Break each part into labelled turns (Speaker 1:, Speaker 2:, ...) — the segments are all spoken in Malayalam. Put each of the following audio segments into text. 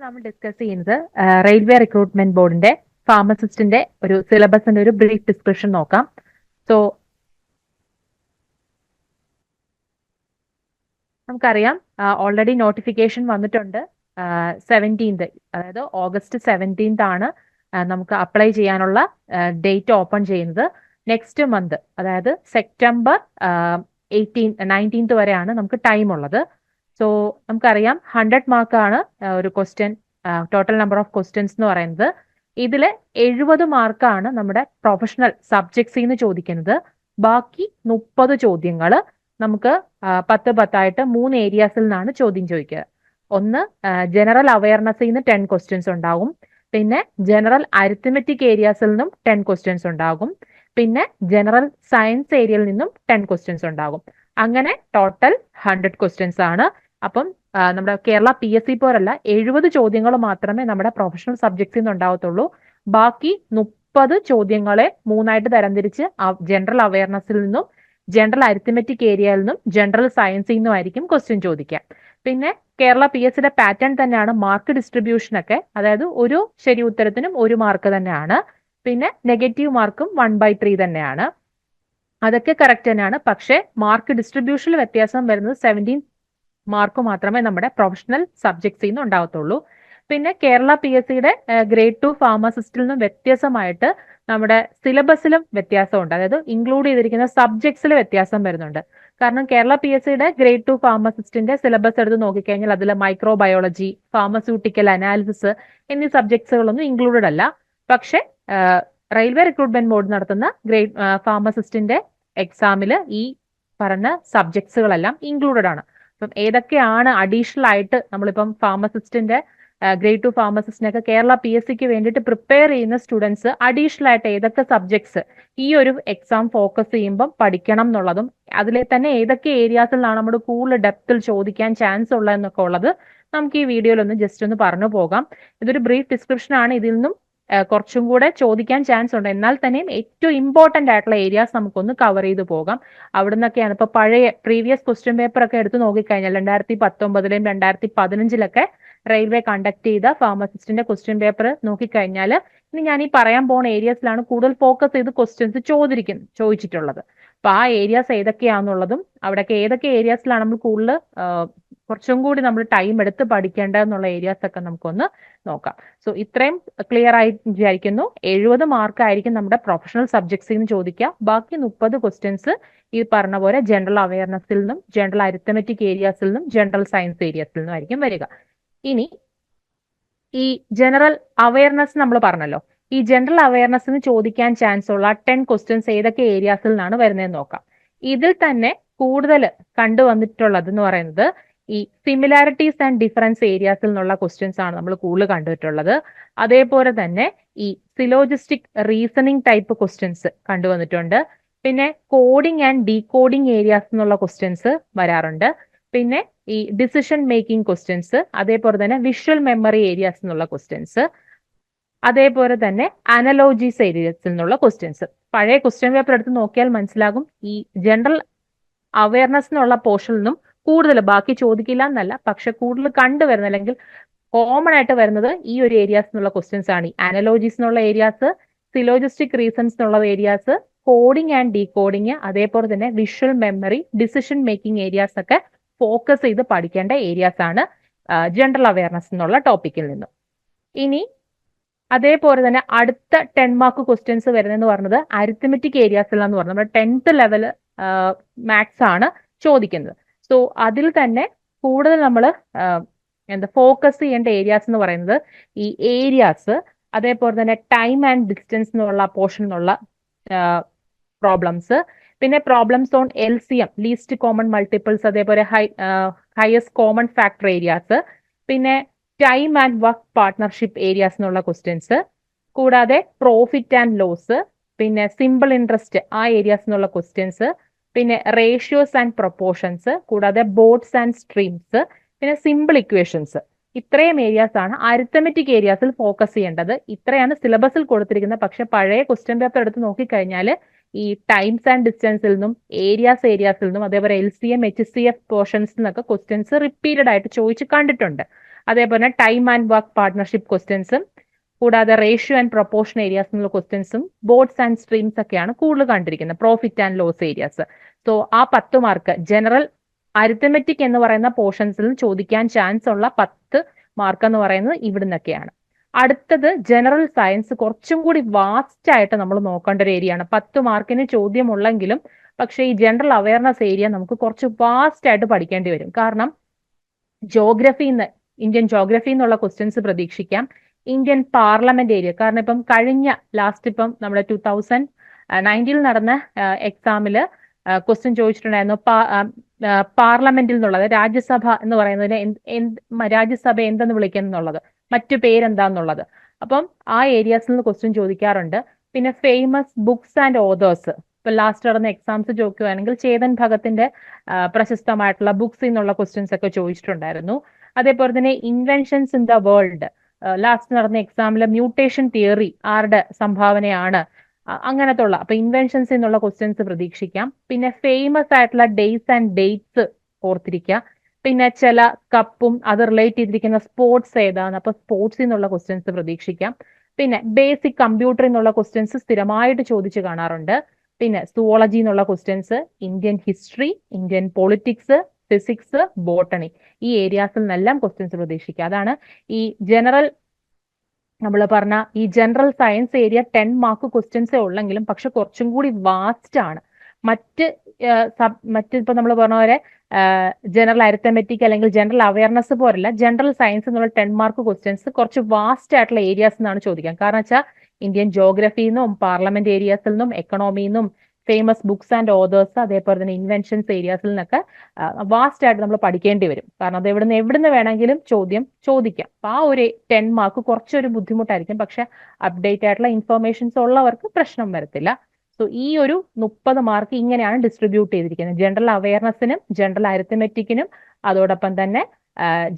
Speaker 1: നമ്മൾ ഡിസ്കസ് ചെയ്യുന്നത് റെയിൽവേ റിക്രൂട്ട്മെന്റ് ബോർഡിന്റെ ഫാർമസിസ്റ്റിന്റെ ഒരു സിലബസിന്റെ ഒരു ബ്രീഫ് ഡിസ്ക്രിപ്ഷൻ നോക്കാം. സോ നമുക്കറിയാം ഓൾറെഡി നോട്ടിഫിക്കേഷൻ വന്നിട്ടുണ്ട്. 17th, അതായത് August 17th ആണ് നമുക്ക് അപ്ലൈ ചെയ്യാനുള്ള ഡേറ്റ് ഓപ്പൺ ചെയ്യുന്നത്. നെക്സ്റ്റ് മന്ത്, അതായത് September 19th വരെയാണ് നമുക്ക് ടൈം ഉള്ളത്. സോ നമുക്കറിയാം 100 മാർക്കാണ് ഒരു question, total number of questions എന്ന് പറയുന്നത്. ഇതിൽ 70 മാർക്കാണ് നമ്മുടെ പ്രൊഫഷണൽ സബ്ജക്ട്സിൽ നിന്ന് ചോദിക്കുന്നത്. ബാക്കി 30 ചോദ്യങ്ങൾ നമുക്ക് 10-10 3 ഏരിയാസിൽ നിന്നാണ് ചോദ്യം ചോദിക്കുക. ഒന്ന്, ജനറൽ അവയർനെസ്സിൽ നിന്ന് 10 ക്വസ്റ്റ്യൻസ് ഉണ്ടാകും. പിന്നെ ജനറൽ അരിത്മെറ്റിക് ഏരിയാസിൽ നിന്നും 10 ക്വസ്റ്റ്യൻസ് ഉണ്ടാകും. പിന്നെ ജനറൽ സയൻസ് ഏരിയയിൽ നിന്നും 10 ക്വസ്റ്റ്യൻസ് ഉണ്ടാകും. അങ്ങനെ ടോട്ടൽ 100 ക്വസ്റ്റ്യൻസ് ആണ്. അപ്പം നമ്മുടെ കേരള PSC പോലല്ല, 70 ചോദ്യങ്ങൾ മാത്രമേ നമ്മുടെ പ്രൊഫഷണൽ സബ്ജക്ട്സിൽ നിന്ന് ഉണ്ടാവത്തുള്ളൂ. ബാക്കി 30 ചോദ്യങ്ങളെ 3ആയിട്ട് തരംതിരിച്ച് ജനറൽ അവയർനെസ്സിൽ നിന്നും, ജനറൽ അരിത്മെറ്റിക് ഏരിയയിൽ നിന്നും, ജനറൽ സയൻസിൽ നിന്നും ആയിരിക്കും ക്വസ്റ്റ്യൻ ചോദിക്കുക. പിന്നെ കേരള PSCയുടെ പാറ്റേൺ തന്നെയാണ് മാർക്ക് ഡിസ്ട്രിബ്യൂഷൻ ഒക്കെ, അതായത് ഒരു ശരി ഉത്തരത്തിനും 1 മാർക്ക് തന്നെയാണ്. പിന്നെ നെഗറ്റീവ് മാർക്കും 1/3 തന്നെയാണ്. അതൊക്കെ കറക്റ്റ് തന്നെയാണ്. പക്ഷേ മാർക്ക് ഡിസ്ട്രിബ്യൂഷനിൽ വ്യത്യാസം വരുന്നത് 17 മാർക്ക് മാത്രമേ നമ്മുടെ പ്രൊഫഷണൽ സബ്ജക്ട്സിൽ നിന്ന് ഉണ്ടാവത്തുള്ളൂ. പിന്നെ കേരള PSCയുടെ ഗ്രേഡ് 2 ഫാർമസിസ്റ്റിൽ നിന്നും വ്യത്യാസമായിട്ട് നമ്മുടെ സിലബസിലും വ്യത്യാസമുണ്ട്. അതായത് ഇൻക്ലൂഡ് ചെയ്തിരിക്കുന്ന സബ്ജക്ട്സിൽ വ്യത്യാസം വരുന്നുണ്ട്. കാരണം കേരള PSCയുടെ ഗ്രേഡ് 2 ഫാർമസിസ്റ്റിന്റെ സിലബസ് എടുത്ത് നോക്കിക്കഴിഞ്ഞാൽ അതിൽ മൈക്രോബയോളജി, ഫാർമസ്യൂട്ടിക്കൽ അനാലിസിസ് എന്നീ സബ്ജക്ട്സുകളൊന്നും ഇൻക്ലൂഡഡ് അല്ല. പക്ഷേ റെയിൽവേ റിക്രൂട്ട്മെന്റ് ബോർഡ് നടത്തുന്ന ഗ്രേഡ് ഫാർമസിസ്റ്റിന്റെ എക്സാമിൽ ഈ പറഞ്ഞ സബ്ജക്ട്സുകളെല്ലാം ഇൻക്ലൂഡഡ് ആണ്. അപ്പം ഏതൊക്കെയാണ് അഡീഷണൽ ആയിട്ട് നമ്മളിപ്പം ഫാർമസിസ്റ്റിന്റെ ഗ്രേഡ് 2 ഫാർമസിസ്റ്റിനൊക്കെ കേരള PSCക്ക് വേണ്ടിയിട്ട് പ്രിപ്പയർ ചെയ്യുന്ന സ്റ്റുഡൻസ് അഡീഷണൽ ആയിട്ട് ഏതൊക്കെ സബ്ജക്ട്സ് ഈ ഒരു എക്സാം ഫോക്കസ് ചെയ്യുമ്പം പഠിക്കണം എന്നുള്ളതും, അതിലെ തന്നെ ഏതൊക്കെ ഏരിയാസിലാണ് നമ്മൾ കൂടുതൽ ഡെപ്തിൽ ചോദിക്കാൻ ചാൻസ് ഉള്ളതെന്നൊക്കെ ഉള്ളത് നമുക്ക് ഈ വീഡിയോയിൽ ഒന്ന് ജസ്റ്റ് ഒന്ന് പറഞ്ഞു പോകാം. ഇതൊരു ബ്രീഫ് ഡിസ്ക്രിപ്ഷൻ ആണ്. ഇതിൽ നിന്നും കുറച്ചും കൂടെ ചോദിക്കാൻ ചാൻസ് ഉണ്ട്. എന്നാൽ തന്നെയും ഏറ്റവും ഇമ്പോർട്ടന്റ് ആയിട്ടുള്ള ഏരിയാസ് നമുക്കൊന്ന് കവർ ചെയ്ത് പോകാം. അവിടെ നിന്നൊക്കെയാണ് ഇപ്പൊ പഴയ പ്രീവിയസ് ക്വസ്റ്റ്യൻ പേപ്പർ ഒക്കെ എടുത്ത് നോക്കിക്കഴിഞ്ഞാൽ 2019 2015 റെയിൽവേ കണ്ടക്ട് ചെയ്ത ഫാർമസിസ്റ്റിന്റെ ക്വസ്റ്റ്യൻ പേപ്പർ നോക്കിക്കഴിഞ്ഞാൽ ഇനി ഞാൻ ഈ പറയാൻ പോകുന്ന ഏരിയാസിലാണ് കൂടുതൽ ഫോക്കസ് ചെയ്ത് ക്വസ്റ്റ്യൻസ് ചോദിച്ചിട്ടുള്ളത്. അപ്പൊ ആ ഏരിയാസ് ഏതൊക്കെയാണെന്നുള്ളതും അവിടെയൊക്കെ ഏതൊക്കെ ഏരിയാസിലാണ് നമ്മൾ കൂടുതൽ കുറച്ചും കൂടി നമ്മൾ ടൈം എടുത്ത് പഠിക്കേണ്ടതെന്നുള്ള ഏരിയാസ് ഒക്കെ നമുക്കൊന്ന് നോക്കാം. സോ ഇത്രയും ക്ലിയർ ആയി വിചാരിക്കുന്നു. 70 മാർക്കായിരിക്കും നമ്മുടെ പ്രൊഫഷണൽ സബ്ജക്ട്സിൽ നിന്ന് ചോദിക്കുക. ബാക്കി 30 ക്വസ്റ്റ്യൻസ് ഈ പറഞ്ഞ പോലെ ജനറൽ അവയർനെസ്സിൽ നിന്നും, ജനറൽ അരിത്മെറ്റിക് ഏരിയാസിൽ നിന്നും, ജനറൽ സയൻസ് ഏരിയാസിൽ നിന്നും ആയിരിക്കും വരിക. ഇനി ഈ ജനറൽ അവയർനെസ് നമ്മൾ പറഞ്ഞല്ലോ, ഈ ജനറൽ അവയർനെസ്സിന് ചോദിക്കാൻ ചാൻസ് ഉള്ള 10 ക്വസ്റ്റ്യൻസ് ഏതൊക്കെ ഏരിയാസിൽ നിന്നാണ് വരുന്നതെന്ന് നോക്കാം. ഇതിൽ തന്നെ കൂടുതൽ കണ്ടുവന്നിട്ടുള്ളത് എന്ന് പറയുന്നത് ഈ സിമിലാരിറ്റീസ് ആൻഡ് ഡിഫറൻസ് ഏരിയാസിൽ നിന്നുള്ള ക്വസ്റ്റ്യൻസ് ആണ് നമ്മൾ കൂടുതൽ കണ്ടുവന്നിട്ടുള്ളത്. അതേപോലെ തന്നെ ഈ സിലോജിസ്റ്റിക് റീസണിങ് ടൈപ്പ് ക്വസ്റ്റ്യൻസ് കണ്ടുവന്നിട്ടുണ്ട്. പിന്നെ കോഡിംഗ് ആൻഡ് ഡീകോഡിംഗ് ഏരിയാസ് എന്നുള്ള ക്വസ്റ്റ്യൻസ് വരാറുണ്ട്. പിന്നെ ഈ ഡിസിഷൻ മേക്കിംഗ് ക്വസ്റ്റ്യൻസ്, അതേപോലെ തന്നെ വിഷ്വൽ മെമ്മറി ഏരിയാസ് എന്നുള്ള ക്വസ്റ്റ്യൻസ്, അതേപോലെ തന്നെ അനലോജീസ് ഏരിയാസിൽ നിന്നുള്ള ക്വസ്റ്റ്യൻസ്. പഴയ ക്വസ്റ്റ്യൻ പേപ്പർ എടുത്ത് നോക്കിയാൽ മനസ്സിലാകും ഈ ജനറൽ അവയർനെസ് എന്നുള്ള പോർഷനിൽ നിന്നും കൂടുതൽ, ബാക്കി ചോദിക്കില്ല എന്നല്ല, പക്ഷെ കൂടുതൽ കണ്ടുവരുന്ന അല്ലെങ്കിൽ കോമൺ ആയിട്ട് വരുന്നത് ഈ ഒരു ഏരിയാസ് എന്നുള്ള ക്വസ്റ്റ്യൻസ് ആണ്. ഈ അനലോജീസ് എന്നുള്ള ഏരിയാസ്, സിലോജിസ്റ്റിക് റീസൺസ് എന്നുള്ള ഏരിയാസ്, കോഡിംഗ് ആൻഡ് ഡീകോഡിംഗ്, അതേപോലെ തന്നെ visual memory, decision making areas ഒക്കെ ഫോക്കസ് ചെയ്ത് പഠിക്കേണ്ട ഏരിയാസ് ആണ് ജനറൽ അവയർനെസ് എന്നുള്ള ടോപ്പിക്കിൽ നിന്നും. ഇനി അതേപോലെ തന്നെ അടുത്ത 10 മാർക്ക് ക്വസ്റ്റ്യൻസ് വരുന്നതെന്ന് പറഞ്ഞത് അരിത്മെറ്റിക് ഏരിയാസിലാന്ന് പറഞ്ഞത് നമ്മുടെ 10th ലെവൽ മാത്സ് ആണ് ചോദിക്കുന്നത്. സോ അതിൽ തന്നെ കൂടുതൽ നമ്മൾ ഫോക്കസ് ചെയ്യേണ്ട ഏരിയാസ് എന്ന് പറയുന്നത് ഈ ഏരിയാസ്, അതേപോലെ തന്നെ ടൈം ആൻഡ് ഡിസ്റ്റൻസ് എന്നുള്ള പോർഷൻ എന്നുള്ള പ്രോബ്ലംസ്, പിന്നെ problems on LCM least common multiples, അതേപോലെ ഹയസ്റ്റ് കോമൺ ഫാക്ടർ ഏരിയാസ്, പിന്നെ time and work partnership areas എന്നുള്ള ക്വസ്റ്റ്യൻസ്, കൂടാതെ പ്രോഫിറ്റ് ആൻഡ് ലോസ്, പിന്നെ സിമ്പിൾ ഇൻട്രസ്റ്റ് ആ ഏരിയാസ് എന്നുള്ള ക്വസ്റ്റ്യൻസ്, പിന്നെ റേഷ്യോസ് ആൻഡ് പ്രൊപ്പോർഷൻസ്, കൂടാതെ ബോട്ട്സ് ആൻഡ് സ്ട്രീംസ്, പിന്നെ സിമ്പിൾ ഇക്വേഷൻസ്. ഇത്രയും ഏരിയാസ് ആണ് അരിത്തമെറ്റിക് ഏരിയാസിൽ ഫോക്കസ് ചെയ്യേണ്ടത്. ഇത്രയാണ് സിലബസിൽ കൊടുത്തിരിക്കുന്നത്. പക്ഷെ പഴയ ക്വസ്റ്റ്യൻ പേപ്പർ എടുത്ത് നോക്കിക്കഴിഞ്ഞാൽ ഈ ടൈംസ് ആൻഡ് ഡിസ്റ്റൻസിൽ നിന്നും, ഏരിയാസിൽ നിന്നും, അതേപോലെ LCM HCF പോർഷൻസ് നിന്നൊക്കെ ക്വസ്റ്റ്യൻസ് റിപ്പീറ്റഡ് ആയിട്ട് ചോദിച്ച് കണ്ടിട്ടുണ്ട്. അതേപോലെ ടൈം ആൻഡ് വർക്ക് പാർട്ട്ണർഷിപ്പ് ക്വസ്റ്റ്യൻസും കൂടാതെ റേഷ്യോ ആൻഡ് പ്രൊപ്പോർഷൻ ഏരിയാസ് എന്നുള്ള ക്വസ്റ്റ്യൻസും ബോർഡ്സ് ആൻഡ് സ്ട്രീംസ് ഒക്കെയാണ് കൂടുതൽ കണ്ടിരിക്കുന്നത്, profit and loss areas. So ആ 10 മാർക്ക് ജനറൽ അരിത്തമെറ്റിക് എന്ന് പറയുന്ന പോർഷൻസിൽ ചോദിക്കാൻ ചാൻസ് ഉള്ള 10 മാർക്ക് എന്ന് പറയുന്നത് ഇവിടുന്നൊക്കെയാണ്. അടുത്തത് ജനറൽ സയൻസ്, കുറച്ചും കൂടി വാസ്റ്റ് ആയിട്ട് നമ്മൾ നോക്കേണ്ട ഒരു ഏരിയ ആണ്. 10 മാർക്കിന് ചോദ്യമുള്ളെങ്കിലും പക്ഷേ ഈ ജനറൽ അവയർനെസ് ഏരിയ നമുക്ക് കുറച്ച് വാസ്റ്റ് ആയിട്ട് പഠിക്കേണ്ടി വരും. കാരണം ജോഗ്രഫിന്ന്, ഇന്ത്യൻ ജോഗ്രഫി എന്നുള്ള ക്വസ്റ്റ്യൻസ് പ്രതീക്ഷിക്കാം. ഇന്ത്യൻ പാർലമെന്റ് ഏരിയ, കാരണം ഇപ്പം കഴിഞ്ഞ ലാസ്റ്റ് ഇപ്പം നമ്മുടെ 2019 നടന്ന എക്സാമില് ക്വസ്റ്റ്യൻ ചോദിച്ചിട്ടുണ്ടായിരുന്നു പാർലമെന്റിൽ നിന്നുള്ളത്, രാജ്യസഭ എന്ന് പറയുന്നതിന് രാജ്യസഭ എന്തെന്ന് വിളിക്കുന്നുള്ളത്, മറ്റു പേരെന്താന്നുള്ളത്. അപ്പം ആ ഏരിയാസിൽ നിന്ന് ക്വസ്റ്റ്യൻ ചോദിക്കാറുണ്ട്. പിന്നെ ഫേമസ് ബുക്സ് ആൻഡ് ഓതേഴ്സ്, ഇപ്പൊ ലാസ്റ്റ് നടന്ന എക്സാംസ് ചോദിക്കുകയാണെങ്കിൽ ചേതൻ ഭഗത്തിന്റെ പ്രശസ്തമായിട്ടുള്ള ബുക്സ് എന്നുള്ള ക്വസ്റ്റ്യൻസ് ഒക്കെ ചോദിച്ചിട്ടുണ്ടായിരുന്നു. അതേപോലെ തന്നെ inventions in the world, last നടന്ന എക്സാമിലെ മ്യൂട്ടേഷൻ തിയറി ആരുടെ സംഭാവനയാണ്, അങ്ങനത്തെ ഉള്ള അപ്പൊ ഇൻവെൻഷൻസ് എന്നുള്ള ക്വസ്റ്റ്യൻസ് പ്രതീക്ഷിക്കാം. പിന്നെ ഫേമസ് ആയിട്ടുള്ള ഡേയ്സ് ആൻഡ് ഡേറ്റ്സ് ഓർത്തിരിക്കുക. പിന്നെ ചില കപ്പും അത് റിലേറ്റ് ചെയ്തിരിക്കുന്ന സ്പോർട്സ് ഏതാണ്, അപ്പൊ സ്പോർട്സിൽ നിന്നുള്ള ക്വസ്റ്റ്യൻസ് പ്രതീക്ഷിക്കാം. പിന്നെ ബേസിക് കമ്പ്യൂട്ടർ എന്നുള്ള ക്വസ്റ്റ്യൻസ് സ്ഥിരമായിട്ട് ചോദിച്ചു കാണാറുണ്ട്. പിന്നെ സുവോളജി എന്നുള്ള questions, Indian history, Indian politics, physics, botany, ഈ ഏരിയാസിൽ നിന്നെല്ലാം ക്വസ്റ്റ്യൻസ് പ്രതീക്ഷിക്കുക. അതാണ് ഈ ജനറൽ, നമ്മൾ പറഞ്ഞ ഈ ജനറൽ സയൻസ് ഏരിയ 10 മാർക്ക് ക്വസ്റ്റ്യൻസേ ഉള്ളെങ്കിലും പക്ഷെ കുറച്ചും കൂടി വാസ്റ്റ് ആണ്. മറ്റ് ഇപ്പൊ നമ്മൾ പറഞ്ഞ പോലെ ജനറൽ അരിത്തമെറ്റിക് അല്ലെങ്കിൽ ജനറൽ അവയർനെസ് പോലല്ല, ജനറൽ സയൻസ് എന്നുള്ള 10 മാർക്ക് ക്വസ്റ്റ്യൻസ് കുറച്ച് വാസ്റ്റ് ആയിട്ടുള്ള ഏരിയാസ് എന്നാണ് ചോദിക്കുക. കാരണം വെച്ചാൽ ഇന്ത്യൻ ജോഗ്രഫിയിൽ നിന്നും പാർലമെന്റ് ഏരിയാസിൽ നിന്നും എക്കണോമിയിൽ നിന്നും ഫേമസ് ബുക്സ് ആൻഡ് ഓതേഴ്സ് അതേപോലെ തന്നെ ഇൻവെൻഷൻസ് ഏരിയാസിൽ നിന്നൊക്കെ വാസ്റ്റ് ആയിട്ട് നമ്മൾ പഠിക്കേണ്ടി വരും. കാരണം അത് എവിടുന്ന് വേണമെങ്കിലും ചോദിക്കാം. അപ്പൊ ആ ഒരു 10 മാർക്ക് കുറച്ചൊരു ബുദ്ധിമുട്ടായിരിക്കും, പക്ഷെ അപ്ഡേറ്റ് ആയിട്ടുള്ള ഇൻഫർമേഷൻസ് ഉള്ളവർക്ക് പ്രശ്നം വരത്തില്ല. സോ ഈ ഒരു 30 മാർക്ക് ഇങ്ങനെയാണ് ഡിസ്ട്രിബ്യൂട്ട് ചെയ്തിരിക്കുന്നത്, ജനറൽ അവയർനെസ്സിനും ജനറൽ അരിത്തമെറ്റിക്കിനും അതോടൊപ്പം തന്നെ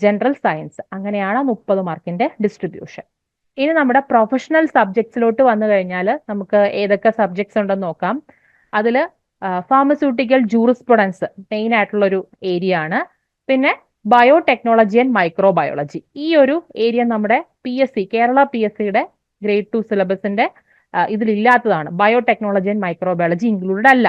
Speaker 1: ജനറൽ സയൻസ്, അങ്ങനെയാണ് 30 മാർക്കിന്റെ ഡിസ്ട്രിബ്യൂഷൻ. ഇനി നമ്മുടെ പ്രൊഫഷണൽ സബ്ജക്ട്സിലോട്ട് വന്നു കഴിഞ്ഞാൽ നമുക്ക് ഏതൊക്കെ സബ്ജക്ട്സ് ഉണ്ടെന്ന് നോക്കാം. അതിൽ ഫാർമസ്യൂട്ടിക്കൽ ജൂറിസ്പ്രുഡൻസ് മെയിൻ ആയിട്ടുള്ള ഒരു ഏരിയ ആണ്. പിന്നെ ബയോടെക്നോളജി ആൻഡ് മൈക്രോബയോളജി, ഈ ഒരു ഏരിയ നമ്മുടെ കേരള PSCയുടെ ഗ്രേഡ് 2 സിലബസിന്റെ ഇതിലില്ലാത്തതാണ്. ബയോടെക്നോളജി ആൻഡ് മൈക്രോബയോളജി ഇൻക്ലൂഡഡ് അല്ല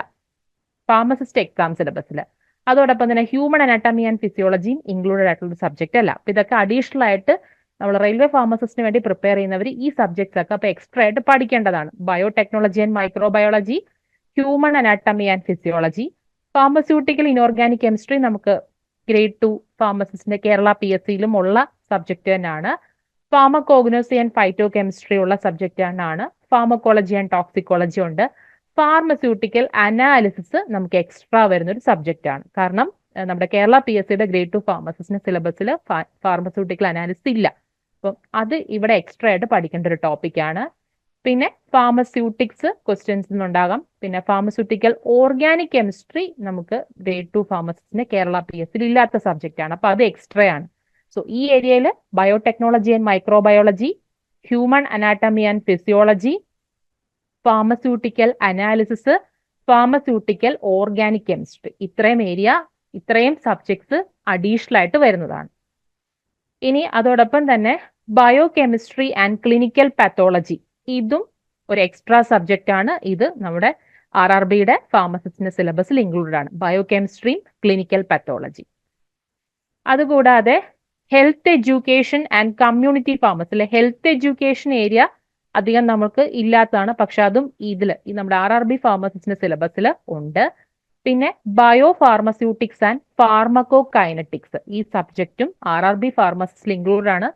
Speaker 1: ഫാർമസിസ്റ്റ് എക്സാം സിലബസിൽ. അതോടൊപ്പം തന്നെ ഹ്യൂമൻ അനാട്ടമി ആൻഡ് ഫിസിയോളജിയും ഇൻക്ലൂഡഡ് ആയിട്ടുള്ള സബ്ജക്റ്റ് അല്ല. അപ്പൊ ഇതൊക്കെ അഡീഷണൽ ആയിട്ട് നമ്മൾ റെയിൽവേ ഫാർമസിസ്റ്റിന് വേണ്ടി പ്രിപ്പയർ ചെയ്യുന്നവർ ഈ സബ്ജക്ട്സ് ഒക്കെ അപ്പൊ എക്സ്ട്രാ ആയിട്ട് പഠിക്കേണ്ടതാണ്. Biotechnology and microbiology, human anatomy and physiology, pharmaceutical inorganic chemistry നമുക്ക് ഗ്രേഡ് 2 ഫാർമസിസ്റ്റിന്റെ കേരള PSCയിലും ഉള്ള സബ്ജക്ട് തന്നെയാണ്. ഫാർമക്കോഗ്നോസി ആൻഡ് ഫൈറ്റോ കെമിസ്ട്രി ഉള്ള സബ്ജക്റ്റ് തന്നെയാണ്. ഫാർമക്കോളജി ആൻഡ് ടോക്സിക്കോളജി ഉണ്ട്. ഫാർമസ്യൂട്ടിക്കൽ അനാലിസിസ് നമുക്ക് എക്സ്ട്രാ വരുന്ന ഒരു സബ്ജക്റ്റ് ആണ്. കാരണം നമ്മുടെ കേരള PSCയുടെ ഗ്രേഡ് 2 ഫാർമസിസ്റ്റിന്റെ സിലബസിൽ ഫാർമസ്യൂട്ടിക്കൽ അനാലിസിസ് ഇല്ല. അപ്പം അത് ഇവിടെ എക്സ്ട്രാ ആയിട്ട് പഠിക്കേണ്ട ഒരു ടോപ്പിക്കാണ്. പിന്നെ ഫാർമസ്യൂട്ടിക്സ് ക്വസ്റ്റ്യൻസ് ഉണ്ടാകാം. പിന്നെ ഫാർമസ്യൂട്ടിക്കൽ ഓർഗാനിക് കെമിസ്ട്രി നമുക്ക് ഗ്രേഡ് 2 ഫാർമസിസ്റ്റിന്റെ കേരള PSCയിൽ ഇല്ലാത്ത സബ്ജക്റ്റ് ആണ്. അപ്പൊ അത് എക്സ്ട്രാ ആണ്. സോ ഈ ഏരിയയിൽ biotechnology and microbiology, human anatomy and physiology, pharmaceutical analysis, pharmaceutical organic chemistry, ഇത്രയും സബ്ജക്ട്സ് അഡീഷണൽ ആയിട്ട് വരുന്നതാണ്. ഇനി അതോടൊപ്പം തന്നെ bio chemistry and clinical pathology, ഇതും ഒരു എക്സ്ട്രാ സബ്ജക്റ്റ് ആണ്. ഇത് നമ്മുടെ RRBയുടെ ഫാർമസിസ്റ്റിന്റെ സിലബസിൽ ഇൻക്ലൂഡഡ് ആണ്, ബയോ കെമിസ്ട്രിയും ക്ലിനിക്കൽ പാത്തോളജി. അതുകൂടാതെ health education and community pharmacy, health education area അധികം നമുക്ക് ഇല്ലാത്തതാണ്, പക്ഷെ അതും ഈ നമ്മുടെ RRB ഫാർമസിസ്റ്റിന്റെ സിലബസിൽ ഉണ്ട്. പിന്നെ biopharmaceutics and pharmacokinetics, ഈ സബ്ജക്റ്റും RRB ഫാർമസിസ്റ്റിൽ ഇൻക്ലൂഡഡ് ആണ്.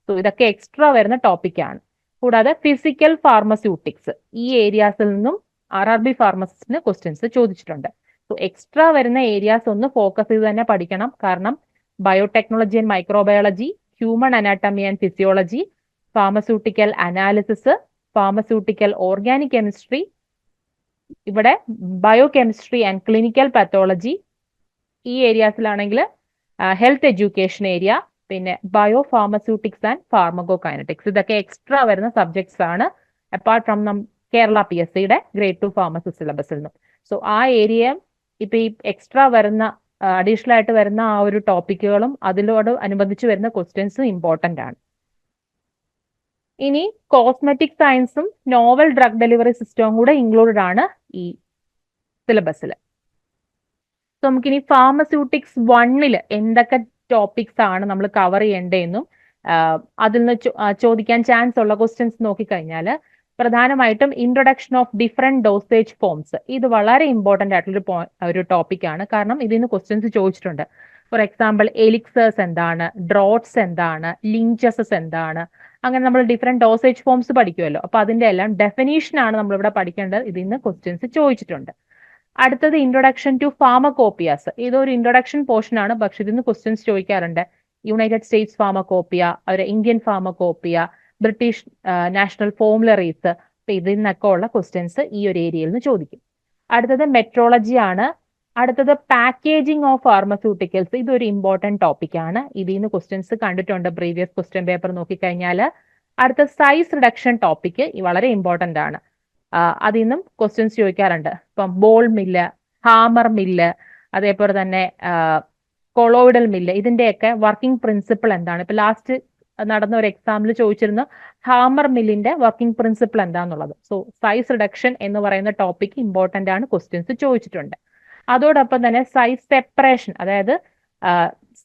Speaker 1: സോ ഇതൊക്കെ എക്സ്ട്രാ വരുന്ന ടോപ്പിക്കാണ്. കൂടാതെ ഫിസിക്കൽ ഫാർമസ്യൂട്ടിക്സ്, ഈ ഏരിയാസിൽ നിന്നും RRB ഫാർമസിസ്റ്റിന് ക്വസ്റ്റ്യൻസ് ചോദിച്ചിട്ടുണ്ട്. സോ എക്സ്ട്രാ വരുന്ന ഏരിയാസ് ഒന്ന് ഫോക്കസ് ചെയ്ത് തന്നെ പഠിക്കണം. കാരണം biotechnology and microbiology, human anatomy and physiology, pharmaceutical analysis, pharmaceutical organic chemistry, ഇവിടെ biochemistry and clinical pathology, ഈ ഏരിയാസിലാണെങ്കിൽ ഹെൽത്ത് എഡ്യൂക്കേഷൻ ഏരിയ, പിന്നെ biopharmaceutics and pharmacokinetics, ഇതൊക്കെ എക്സ്ട്രാ വരുന്ന സബ്ജക്ട്സ് ആണ് അപ്പാർട്ട് ഫ്രം കേരള PSCയുടെ ഗ്രേഡ് 2 ഫാർമസി സിലബസിൽ നിന്നും. സോ ആ ഏരിയ ഇപ്പൊ ഈ എക്സ്ട്രാ വരുന്ന അഡീഷണൽ ആയിട്ട് വരുന്ന ആ ഒരു ടോപ്പിക്കുകളും അതിനോട് അനുബന്ധിച്ച് വരുന്ന ക്വസ്റ്റ്യൻസും ഇമ്പോർട്ടന്റ് ആണ്. ഇനി കോസ്മെറ്റിക് സയൻസും നോവൽ ഡ്രഗ് ഡെലിവറി സിസ്റ്റവും കൂടെ ഇൻക്ലൂഡഡ് ആണ് ഈ സിലബസിൽ. സോ നമുക്കിനി ഫാർമസ്യൂട്ടിക്സ് 1 എന്തൊക്കെ ടോപ്പിക്സ് ആണ് നമ്മൾ കവർ ചെയ്യേണ്ടതെന്നും അതിൽ നിന്ന് ചോദിക്കാൻ ചാൻസ് ഉള്ള ക്വസ്റ്റ്യൻസ് നോക്കിക്കഴിഞ്ഞാൽ പ്രധാനമായിട്ടും introduction of different dosage forms, ഇത് വളരെ ഇമ്പോർട്ടന്റ് ആയിട്ടുള്ള ഒരു ടോപ്പിക് ആണ്. കാരണം ഇതിൽ നിന്ന് ക്വസ്റ്റ്യൻസ് ചോദിച്ചിട്ടുണ്ട്. ഫോർ എക്സാമ്പിൾ എലിക്സേഴ്സ് എന്താണ്, ഡ്രോട്ട്സ് എന്താണ്, ലിഞ്ചസസ് എന്താണ്, അങ്ങനെ നമ്മൾ ഡിഫറെന്റ് ഡോസേജ് ഫോംസ് പഠിക്കുമല്ലോ. അപ്പൊ അതിന്റെ എല്ലാം ഡെഫിനീഷൻ ആണ് നമ്മളിവിടെ പഠിക്കേണ്ടത്. ഇതിൽ നിന്ന് ക്വസ്റ്റ്യൻസ് ചോദിച്ചിട്ടുണ്ട്. അടുത്തത് ഇൻട്രൊഡക്ഷൻ ടു ഫാർമകോപ്പിയാസ്, ഇതൊരു ഇൻട്രൊഡക്ഷൻ പോർഷൻ ആണ്, പക്ഷെ ഇതിൽ നിന്ന് ക്വസ്റ്റ്യൻസ് ചോദിക്കാറുണ്ട്. യുണൈറ്റഡ് സ്റ്റേറ്റ്സ് ഫാർമകോപ്പിയ, ഒരു ഇന്ത്യൻ ഫാർമകോപ്പിയ, ബ്രിട്ടീഷ് നാഷണൽ ഫോമുലറീസ്, ഇതിൽ നിന്നൊക്കെ ഉള്ള ക്വസ്റ്റ്യൻസ് ഈ ഒരു ഏരിയയിൽ നിന്ന് ചോദിക്കും. അടുത്തത് മെട്രോളജി ആണ്. അടുത്തത് പാക്കേജിംഗ് ഓഫ് ഫാർമസ്യൂട്ടിക്കൽസ്, ഇതൊരു ഇമ്പോർട്ടന്റ് ടോപ്പിക് ആണ്. ഇതിൽ നിന്ന് ക്വസ്റ്റ്യൻസ് കണ്ടിട്ടുണ്ട് പ്രീവിയസ് ക്വസ്റ്റ്യൻ പേപ്പർ നോക്കിക്കഴിഞ്ഞാൽ. അടുത്ത സൈസ് റിഡക്ഷൻ ടോപ്പിക് വളരെ ഇമ്പോർട്ടന്റ് ആണ്. അതിൽ നിന്നും ക്വസ്റ്റ്യൻസ് ചോദിക്കാറുണ്ട്. ഇപ്പം ബോൾ മില്ല്, ഹാമർ മില്ല്, അതേപോലെ തന്നെ കൊളോയിഡൽ മില്ല്, ഇതിന്റെയൊക്കെ വർക്കിംഗ് പ്രിൻസിപ്പിൾ എന്താണ്? ഇപ്പൊ ലാസ്റ്റ് നടന്ന ഒരു എക്സാമിൽ ചോദിച്ചിരുന്ന ഹാമർ മില്ലിന്റെ വർക്കിംഗ് പ്രിൻസിപ്പിൾ എന്താന്നുള്ളത്. സോ സൈസ് റിഡക്ഷൻ എന്ന് പറയുന്ന ടോപ്പിക് ഇമ്പോർട്ടന്റ് ആണ്, ക്വസ്റ്റ്യൻസ് ചോദിച്ചിട്ടുണ്ട്. അതോടൊപ്പം തന്നെ സൈസ് സെപ്പറേഷൻ, അതായത്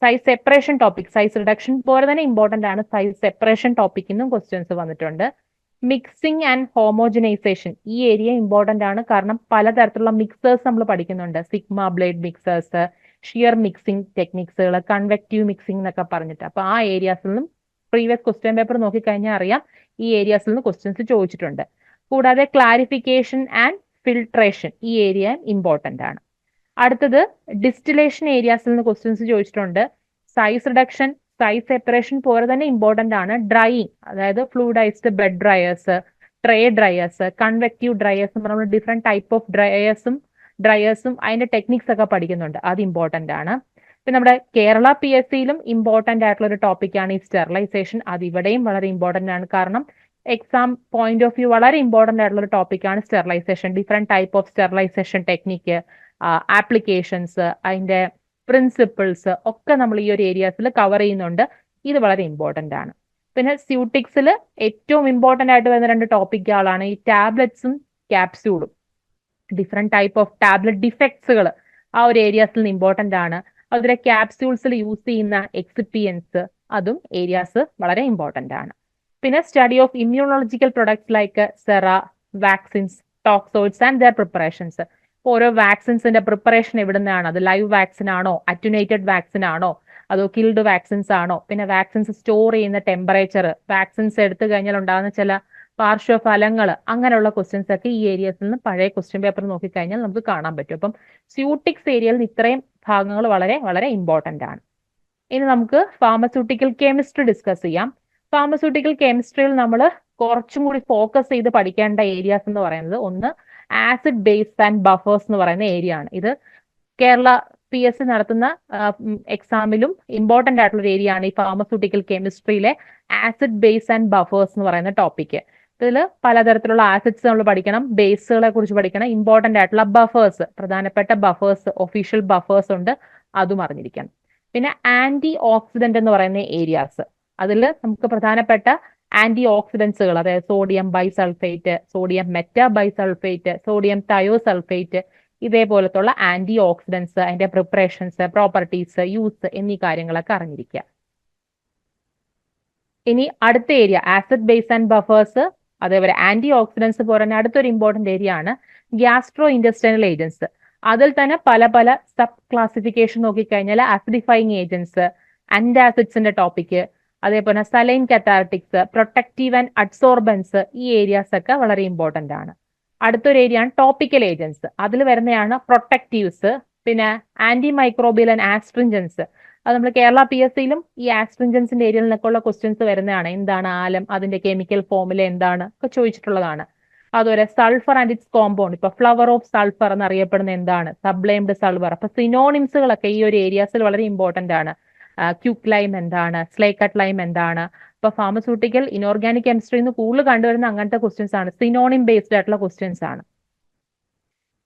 Speaker 1: size separation topic, size reduction പോലെ തന്നെ ഇമ്പോർട്ടന്റ് ആണ്, സൈസ് സെപ്പറേഷൻ ടോപ്പിക്കിനും ക്വസ്റ്റ്യൻസ് വന്നിട്ടുണ്ട്. മിക്സിംഗ് ആൻഡ് ഹോമോജനൈസേഷൻ, ഈ ഏരിയ ഇമ്പോർട്ടന്റ് ആണ്. കാരണം പലതരത്തിലുള്ള മിക്സേഴ്സ് നമ്മൾ പഠിക്കുന്നുണ്ട്. Sigma blade mixers, shear mixing ടെക്നിക്സുകൾ, കൺവെക്റ്റീവ് മിക്സിംഗ് എന്നൊക്കെ പറഞ്ഞിട്ട്. അപ്പൊ ആ ഏരിയാസിൽ നിന്നും പ്രീവിയസ് ക്വസ്റ്റ്യൻ പേപ്പർ നോക്കിക്കഴിഞ്ഞാൽ അറിയാം ഈ ഏരിയാസിൽ നിന്ന് ക്വസ്റ്റ്യൻസ് ചോദിച്ചിട്ടുണ്ട്. കൂടാതെ ക്ലാരിഫിക്കേഷൻ ആൻഡ് ഫിൽട്രേഷൻ, ഈ ഏരിയ ഇമ്പോർട്ടന്റ് ആണ്. അടുത്തത് ഡിസ്റ്റിലേഷൻ ഏരിയാസിൽ നിന്ന് ക്വസ്റ്റ്യൻസ് ചോദിച്ചിട്ടുണ്ട്. സൈസ് റിഡക്ഷൻ, സൈസ് സെപ്പറേഷൻ പോലെ തന്നെ ഇമ്പോർട്ടന്റ് ആണ്. ഡ്രൈയിങ്, അതായത് fluidised bed dryers, tray dryers, convective dryers എന്ന് പറഞ്ഞാൽ ഡിഫറെന്റ് ടൈപ്പ് ഓഫ് ഡ്രയേഴ്സും അതിന്റെ ടെക്നിക്സ് ഒക്കെ പഠിക്കുന്നുണ്ട്. അത് ഇമ്പോർട്ടന്റ് ആണ്. പിന്നെ നമ്മുടെ കേരള PSCയിലും ഇമ്പോർട്ടന്റ് ആയിട്ടുള്ള ഒരു ടോപ്പിക്കാണ് ഈ സ്റ്റെറിലൈസേഷൻ. അത് ഇവിടെയും വളരെ ഇമ്പോർട്ടന്റ് ആണ്. കാരണം എക്സാം പോയിന്റ് ഓഫ് വ്യൂ വളരെ ഇമ്പോർട്ടന്റ് ആയിട്ടുള്ള ഒരു ടോപ്പിക്കാണ് sterilisation. Different type of sterilisation technique, applications, അതിന്റെ പ്രിൻസിപ്പിൾസ് ഒക്കെ നമ്മൾ ഈ ഒരു ഏരിയാസിൽ കവർ ചെയ്യുന്നുണ്ട്. ഇത് വളരെ ഇമ്പോർട്ടന്റ് ആണ്. പിന്നെ സ്യൂട്ടിക്സിൽ ഏറ്റവും ഇമ്പോർട്ടന്റ് ആയിട്ട് വരുന്ന 2 ടോപ്പിക്കുകളാണ് ഈ ടാബ്ലറ്റ്സും ക്യാപ്സ്യൂളും. ഡിഫറെന്റ് ടൈപ്പ് ഓഫ് ടാബ്ലറ്റ് ഡിഫക്ട്സുകൾ ആ ഒരു ഏരിയാസിൽ നിന്ന് ഇമ്പോർട്ടന്റ് ആണ്. അതുപോലെ ക്യാപ്സ്യൂൾസിൽ യൂസ് ചെയ്യുന്ന എക്സിപ്പിയൻസ്, അതും ഏരിയാസ് വളരെ ഇമ്പോർട്ടന്റ് ആണ്. പിന്നെ study of immunological products like sera, vaccines, toxoids and other preparations. ഓരോ വാക്സിൻസിന്റെ പ്രിപ്പറേഷൻ എവിടുന്നാണ്? അത് ലൈവ് വാക്സിൻ ആണോ, അറ്റുനേറ്റഡ് വാക്സിൻ ആണോ, അതോ കിൽഡ് വാക്സിൻസ് ആണോ? പിന്നെ വാക്സിൻസ് സ്റ്റോർ ചെയ്യുന്ന ടെമ്പറേച്ചർ, വാക്സിൻസ് എടുത്തു കഴിഞ്ഞാൽ ഉണ്ടാകുന്ന ചില പാർശ്വഫലങ്ങൾ, അങ്ങനെയുള്ള ക്വസ്റ്റ്യൻസ് ഒക്കെ ഈ ഏരിയസിൽ നിന്ന് പഴയ ക്വസ്റ്റ്യൻ പേപ്പർ നോക്കിക്കഴിഞ്ഞാൽ നമുക്ക് കാണാൻ പറ്റും. അപ്പം സ്യൂട്ടിക്സ് ഏരിയയിൽ നിന്ന് ഇത്രയും ഭാഗങ്ങൾ വളരെ വളരെ ഇമ്പോർട്ടന്റ് ആണ്. ഇനി നമുക്ക് ഫാർമസ്യൂട്ടിക്കൽ കെമിസ്ട്രി ഡിസ്കസ് ചെയ്യാം. ഫാർമസ്യൂട്ടിക്കൽ കെമിസ്ട്രിയിൽ നമ്മൾ കുറച്ചും കൂടി ഫോക്കസ് ചെയ്ത് പഠിക്കേണ്ട ഏരിയാസ് എന്ന് പറയുന്നത് ഒന്ന് ആസിഡ് ബേസ് ആൻഡ് ബഫേഴ്സ് എന്ന് പറയുന്ന ഏരിയ ആണ്. ഇത് കേരള PSC നടത്തുന്ന എക്സാമിലും ഇമ്പോർട്ടന്റ് ആയിട്ടുള്ള ഒരു ഏരിയ ആണ് ഈ ഫാർമസ്യൂട്ടിക്കൽ കെമിസ്ട്രിയിലെ ആസിഡ് ബേസ് ആൻഡ് ബഫേഴ്സ് എന്ന് പറയുന്ന ടോപ്പിക്ക്. ഇതിൽ പലതരത്തിലുള്ള ആസിഡ്സ് നമ്മൾ പഠിക്കണം, ബേസുകളെ കുറിച്ച് പഠിക്കണം, ഇമ്പോർട്ടന്റ് ആയിട്ടുള്ള ബഫേഴ്സ്, പ്രധാനപ്പെട്ട ബഫേഴ്സ്, ഒഫീഷ്യൽ ബഫേഴ്സ് ഉണ്ട്, അതും അറിഞ്ഞിരിക്കണം. പിന്നെ ആന്റി ഓക്സിഡന്റ് എന്ന് പറയുന്ന ഏരിയാസ്, അതിൽ നമുക്ക് പ്രധാനപ്പെട്ട ആന്റി ഓക്സിഡൻസുകൾ, അതായത് sodium bisulphate, sodium metabisulphate, sodium thiosulphate, ഇതേപോലത്തുള്ള ആന്റി ഓക്സിഡൻസ്, അതിന്റെ പ്രിപ്പറേഷൻസ്, പ്രോപ്പർട്ടീസ്, യൂസ് എന്നീ കാര്യങ്ങളൊക്കെ അറിഞ്ഞിരിക്കുക. ഇനി അടുത്ത area acid base and buffers, അതേപോലെ ആന്റി ഓക്സിഡൻസ് പോലെ തന്നെ അടുത്തൊരു ഇമ്പോർട്ടന്റ് ഏരിയ ആണ് ഗ്യാസ്ട്രോ ഇൻഡസ്ട്രിയൽ ഏജൻസ്. അതിൽ തന്നെ പല പല സബ് ക്ലാസിഫിക്കേഷൻ നോക്കിക്കഴിഞ്ഞാൽ ആസിഡിഫൈങ് ഏജൻസ്, അന്റാസിഡ്സിന്റെ ടോപ്പിക്ക്, അതേപോലെ saline cathartics, protective and adsorbents, ഈ ഏരിയാസ് ഒക്കെ വളരെ ഇമ്പോർട്ടന്റ് ആണ്. അടുത്തൊരു ഏരിയ ആണ് ടോപ്പിക്കൽ ഏജൻസ്. അതിൽ വരുന്നതാണ് പ്രൊട്ടക്റ്റീവ്സ്, പിന്നെ ആന്റി മൈക്രോബിയൽ ആൻഡ് ആസ്ട്രിഞ്ചൻസ്. അത് നമ്മൾ കേരള PSCയിലും ഈ ആസ്ട്രിഞ്ചൻസിന്റെ ഏരിയയിൽ നിന്നൊക്കെയുള്ള ക്വസ്റ്റ്യൻസ് വരുന്നതാണ്. എന്താണ് ആലം, അതിന്റെ കെമിക്കൽ ഫോമുല എന്താണ് ഒക്കെ ചോദിച്ചിട്ടുള്ളതാണ്. അതുപോലെ സൾഫർ ആൻഡ് ഇറ്റ്സ് കോമ്പൗണ്ട്, ഇപ്പൊ ഫ്ലവർ ഓഫ് സൾഫർ എന്നറിയപ്പെടുന്ന എന്താണ്? സബ്ലൈംഡ് സൾഫർ. അപ്പൊ സിനോണിംസുകളൊക്കെ ഈ ഒരു ഏരിയാസിൽ വളരെ ഇമ്പോർട്ടന്റ് ആണ്. ക്യുക്ക് ലൈം എന്താണ്, സ്ലേക്കട്ട് ലൈം എന്താണ്? ഇപ്പൊ ഫാർമസ്യൂട്ടിക്കൽ ഇനോർഗാനിക് കെമിസ്ട്രിന്ന് കൂടുതൽ കണ്ടുവരുന്ന അങ്ങനത്തെ ക്വസ്റ്റ്യൻസ് ആണ്, സിനോണിം ബേസ്ഡ് ആയിട്ടുള്ള ക്വസ്റ്റ്യൻസ് ആണ്.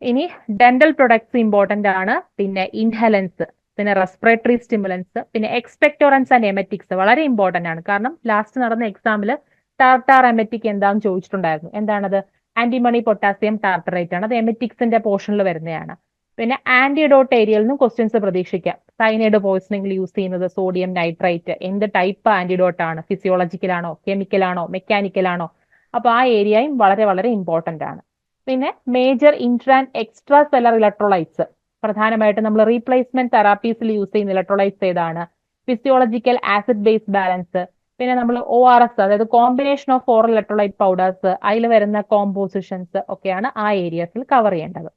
Speaker 1: ഇനി ഡെന്റൽ പ്രൊഡക്ട്സ് ഇമ്പോർട്ടന്റ് ആണ്. പിന്നെ ഇൻഹലൻസ്, പിന്നെ റെസ്പിറേറ്ററി സ്റ്റിമുലൻസ്, പിന്നെ എക്സ്പെക്ടോറൻസ് ആൻഡ് എമറ്റിക്സ് വളരെ ഇമ്പോർട്ടന്റ് ആണ്. കാരണം ലാസ്റ്റ് നടന്ന എക്സാമിൽ ടാർട്ടാർ എമറ്റിക് എന്താണെന്ന് ചോദിച്ചിട്ടുണ്ടായിരുന്നു. എന്താണത്? ആന്റിമണി പൊട്ടാസ്യം ടാർട്ടറേറ്റ് ആണ്. അത് എമറ്റിക്സിന്റെ പോർഷനിൽ വരുന്നതാണ്. പിന്നെ ആന്റിഡോട്ട് ഏരിയയിൽ നിന്നും ക്വസ്റ്റ്യൻസ് പ്രതീക്ഷിക്കാം. സൈനൈഡ് പോയിസണിംഗിൽ യൂസ് ചെയ്യുന്നത് സോഡിയം നൈട്രൈറ്റ്, എന്ത് ടൈപ്പ് ആന്റിഡോട്ട് ആണ്? ഫിസിയോളജിക്കലാണോ, കെമിക്കലാണോ, മെക്കാനിക്കലാണോ? അപ്പൊ ആ ഏരിയയും വളരെ വളരെ ഇമ്പോർട്ടന്റ് ആണ്. പിന്നെ major Intra and extra seller electrolytes, പ്രധാനമായിട്ട് നമ്മൾ റീപ്ലേസ്മെന്റ് തെറാപ്പീസിൽ യൂസ് ചെയ്യുന്ന ഇലക്ട്രോലൈറ്റ്സ് ഏതാണ്? ഫിസിയോളജിക്കൽ ആസിഡ് ബേസ് ബാലൻസ്, പിന്നെ നമ്മൾ ORS, അതായത് combination of oral electrolyte powders, അതിൽ വരുന്ന കോമ്പോസിഷൻസ് ഒക്കെയാണ് ആ ഏരിയസിൽ കവർ ചെയ്യേണ്ടത്.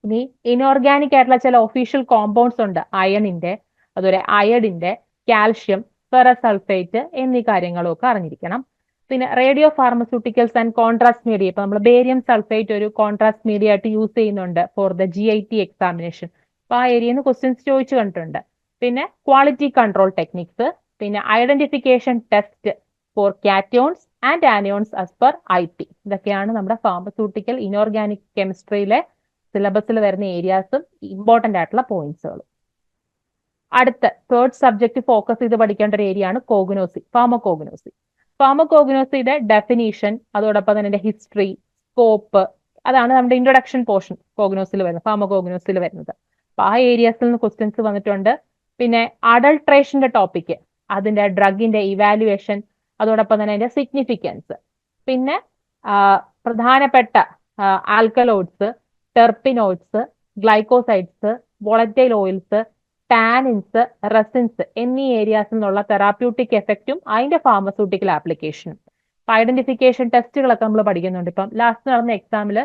Speaker 1: ഇനി ഇൻഓർഗാനിക് ആയിട്ടുള്ള ചില ഒഫീഷ്യൽ കോമ്പൗണ്ട്സ് ഉണ്ട് അയണിന്റെ, അതുപോലെ അയഡിന്റെ, കാൽഷ്യം, ഫെറസ് സൾഫേറ്റ് എന്നീ കാര്യങ്ങളും ഒക്കെ അറിഞ്ഞിരിക്കണം. പിന്നെ radio pharmaceuticals and contrast media, ഇപ്പൊ നമ്മൾ ബേരിയം സൾഫേറ്റ് ഒരു കോൺട്രാസ്റ്റ് മീഡിയ ആയിട്ട് യൂസ് ചെയ്യുന്നുണ്ട് ഫോർ ദ GIT എക്സാമിനേഷൻ. അപ്പൊ ആ ഏരിയയിൽ നിന്ന് ക്വസ്റ്റ്യൻസ് ചോദിച്ചു കണ്ടിട്ടുണ്ട്. പിന്നെ ക്വാളിറ്റി കൺട്രോൾ ടെക്നിക്സ്, പിന്നെ identification test for cations and anions as per IP. ഇതൊക്കെയാണ് നമ്മുടെ ഫാർമസ്യൂട്ടിക്കൽ ഇനോർഗാനിക് കെമിസ്ട്രിയിലെ സിലബസിൽ വരുന്ന ഏരിയാസും ഇമ്പോർട്ടന്റ് ആയിട്ടുള്ള പോയിന്റ്സുകളും. അടുത്ത തേർഡ് സബ്ജക്ട് ഫോക്കസ് ചെയ്ത് പഠിക്കേണ്ട ഒരു ഏരിയ ആണ് കോഗ്നോസി, ഫാർമക്കോഗ്നോസി. ഫാർമക്കോഗ്നോസിയുടെ ഡെഫിനീഷൻ, അതോടൊപ്പം തന്നെ ഹിസ്റ്ററി, സ്കോപ്പ്, അതാണ് നമ്മുടെ ഇൻട്രൊഡക്ഷൻ പോർഷൻ കോഗ്നോസിൽ വരുന്നത്, ഫാർമക്കോഗ്നോസിൽ വരുന്നത്. അപ്പൊ ആ ഏരിയാസിൽ നിന്ന് ക്വസ്റ്റ്യൻസ് വന്നിട്ടുണ്ട്. പിന്നെ അഡൾട്രേഷന്റെ ടോപ്പിക്, അതിന്റെ ഡ്രഗിന്റെ ഇവാലുവേഷൻ, അതോടൊപ്പം തന്നെ അതിന്റെ സിഗ്നിഫിക്കൻസ്, പിന്നെ പ്രധാനപ്പെട്ട alkaloids, terpenoids, glycosides, volatile oils, tannins, resins എന്നീ ഏരിയാസിൽ നിന്നുള്ള തെറാപ്യൂട്ടിക് എഫക്റ്റും അതിന്റെ ഫാർമസ്യൂട്ടിക്കൽ ആപ്ലിക്കേഷനും. ഐഡന്റിഫിക്കേഷൻ ടെസ്റ്റുകളൊക്കെ നമ്മൾ പഠിക്കുന്നുണ്ട്. ഇപ്പം ലാസ്റ്റ് നടന്ന എക്സാമിൽ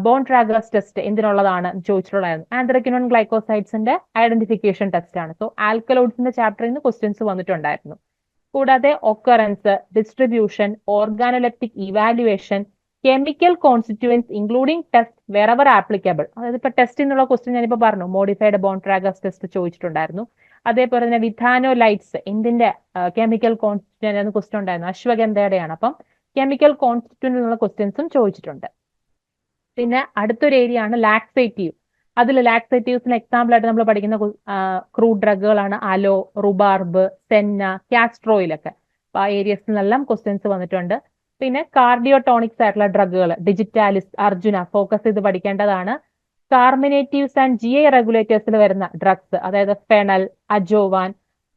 Speaker 1: ബോൺ ട്രാഗേഴ്സ് ടെസ്റ്റ് എന്തിനുള്ളതാണ് ചോദിച്ചിട്ടുള്ളതായിരുന്നു. ആന്ത്രക്കിനോൺ ഗ്ലൈക്കോസൈഡ്സിന്റെ ഐഡന്റിഫിക്കേഷൻ ടെസ്റ്റ് ആണ്. സോ ആൽക്കലോയിഡ്സിന്റെ ചാപ്റ്ററിൽ നിന്ന് ക്വസ്റ്റ്യൻസ് വന്നിട്ടുണ്ടായിരുന്നു. കൂടാതെ occurrence, distribution, organoleptic evaluation, chemical constituents including test wherever applicable. അതായത് ഇപ്പൊ ടെസ്റ്റ് എന്നുള്ള ക്വസ്റ്റ്യൻ ഞാനിപ്പോ പറഞ്ഞു, മോഡിഫൈഡ് ബോൺ ട്രാഗേഴ്സ് ടെസ്റ്റ് ചോദിച്ചിട്ടുണ്ടായിരുന്നു. അതേപോലെ തന്നെ വിഥാനോലൈറ്റ്സ് എന്തിന്റെ കെമിക്കൽ കോൺസ്റ്റിറ്റ്യൂന്റ് എന്ന ക്വസ്റ്റ്യൻ ഉണ്ടായിരുന്നു, അശ്വഗന്ധയുടെയാണ്. അപ്പം കെമിക്കൽ കോൺസ്റ്റിറ്റ്യൂന്റ് എന്നുള്ള ക്വസ്റ്റ്യൻസും ചോദിച്ചിട്ടുണ്ട്. പിന്നെ അടുത്തൊരു ഏരിയ ആണ് ലാക്സേറ്റീവ്. അതിൽ ലാക്സേറ്റീവ്സിന് എക്സാമ്പിൾ ആയിട്ട് നമ്മൾ പഠിക്കുന്ന ക്രൂഡ് ഡ്രഗുകളാണ് അലോ, റുബാർബ്, സെന്ന, കാസ്ട്രോയിലൊക്കെ. അപ്പൊ ആ ഏരിയസിൽ നിന്നെല്ലാം ക്വസ്റ്റ്യൻസ് വന്നിട്ടുണ്ട്. പിന്നെ കാർഡിയോടോണിക്സ് ആയിട്ടുള്ള ഡ്രഗുകൾ, ഡിജിറ്റാലിസ്, അർജുന ഫോക്കസ് ചെയ്ത് പഠിക്കേണ്ടതാണ്. കാർമിനേറ്റീവ്സ് ആൻഡ് GI റെഗുലേറ്റേഴ്സിൽ വരുന്ന ഡ്രഗ്സ്, അതായത് fennel, ajowan,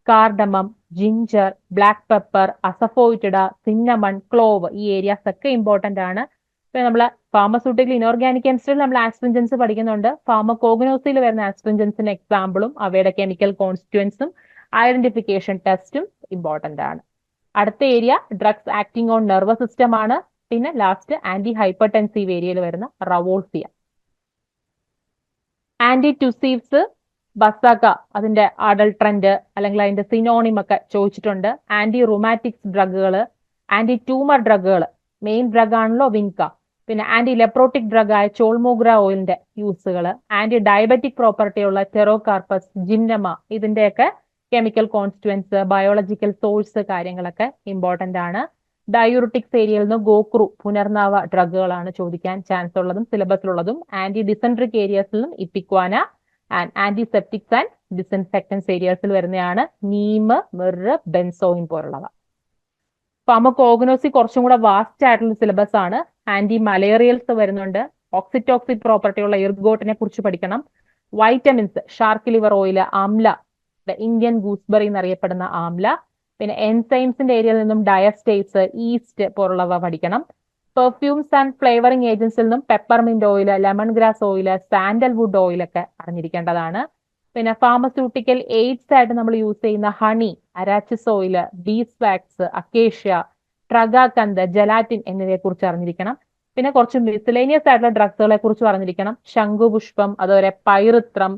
Speaker 1: cardamom, ginger, black pepper, asafoetida, cinnamon, clove, ഈ ഏരിയാസ് ഒക്കെ ഇമ്പോർട്ടന്റ് ആണ്. ഇപ്പൊ നമ്മള് ഫാർമസ്യൂട്ടിക്കൽ ഇനോർഗാനിക് കെമിസ്ട്രിയിൽ നമ്മൾ ആസ്ട്രിഞ്ചൻസ് പഠിക്കുന്നുണ്ട്. ഫാർമക്കോഗ്നോസിയിൽ വരുന്ന ആസ്ട്രിഞ്ചൻസിന്റെ എക്സാമ്പിളും അവയുടെ കെമിക്കൽ കോൺസ്റ്റിറ്റ്യൂവൻസും ഐഡന്റിഫിക്കേഷൻ ടെസ്റ്റും ഇമ്പോർട്ടന്റ് ആണ്. അടുത്ത area drugs acting on nervous system ആണ്. പിന്നെ ലാസ്റ്റ് ആന്റി ഹൈപ്പർടെൻസീവ് ഏരിയയിൽ വരുന്ന റവോൾസിയ. ആന്റി ടുസീവ്സ്, ബസാക, അതിന്റെ അഡൾട്രന്റ് അല്ലെങ്കിൽ അതിന്റെ സിനോണിം ഒക്കെ ചോദിച്ചിട്ടുണ്ട്. ആന്റി റുമാറ്റിക്സ് ഡ്രഗുകൾ, ആന്റി ട്യൂമർ ഡ്രഗുകൾ, മെയിൻ ഡ്രഗ് ആണല്ലോ വിൻക. പിന്നെ ആന്റി ലെപ്രോട്ടിക് ഡ്രഗ് ആയ ചോൾമോഗ്ര ഓയിലിന്റെ യൂസുകൾ, ആന്റി ഡയബറ്റിക് പ്രോപ്പർട്ടി ഉള്ള ടെറോകാർപ്പസ്, ജിംനമ, ഇതിന്റെയൊക്കെ കെമിക്കൽ കോൺസ്റ്റിറ്റ്യൂവൻസ്, ബയോളജിക്കൽ സോഴ്സ് കാര്യങ്ങളൊക്കെ ഇമ്പോർട്ടന്റ് ആണ്. ഡയൂറിറ്റിക്സ് ഏരിയയിൽ നിന്ന് ഗോക്രു, പുനർനാവ ഡ്രഗുകളാണ് ചോദിക്കാൻ ചാൻസ് ഉള്ളതും സിലബസിലുള്ളതും. ആന്റി ഡിസെൻട്രിക് ഏരിയസിൽ നിന്നും ഇപ്പിക്വാന, ആൻഡ് ആന്റിസെപ്റ്റിക്സ് ആൻഡ് ഡിസൻഫെക്ടൻസ് ഏരിയസിൽ വരുന്നതാണ് നീം, മിർ, ബെൻസോയിൻ പോലുള്ളവ. ഫാർമക്കോഗ്നോസി കുറച്ചും കൂടെ വാസ്റ്റ് ആയിട്ടുള്ള സിലബസ് ആണ്. ആന്റി മലേറിയൽസ് വരുന്നുണ്ട്. ഓക്സിറ്റോക്സിക് പ്രോപ്പർട്ടി ഉള്ള ഇർഗോട്ടിനെ കുറിച്ച് പഠിക്കണം. Vitamins, shark liver oil, amla, Indian gooseberry എന്നറിയപ്പെടുന്ന ആംല. പിന്നെ എൻസൈംസിന്റെ ഏരിയയിൽ നിന്നും ഡയസ്റ്റേറ്റ്സ്, ഈസ്റ്റ് പോലുള്ളവ പഠിക്കണം. പെർഫ്യൂംസ് ആൻഡ് ഫ്ലേവറിംഗ് ഏജൻസിൽ നിന്നും peppermint oil, lemon grass oil, sandalwood oil ഒക്കെ അറിഞ്ഞിരിക്കേണ്ടതാണ്. പിന്നെ ഫാർമസ്യൂട്ടിക്കൽ എയ്ഡ്സ് ആയിട്ട് നമ്മൾ യൂസ് ചെയ്യുന്ന ഹണി, അരാച്ചിസ് ഓയിൽ, ബീസ് വാക്സ്, അക്കേഷ്യ, ട്രഗാകന്ത്, ജലാറ്റിൻ എന്നിവയെ കുറിച്ച് അറിഞ്ഞിരിക്കണം. പിന്നെ കുറച്ച് മിസ്ലേനിയസ് ആയിട്ടുള്ള ഡ്രഗ്സുകളെ കുറിച്ച് അറിഞ്ഞിരിക്കണം. ശംഖുപുഷ്പം, അതുപോലെ പൈറിത്രം,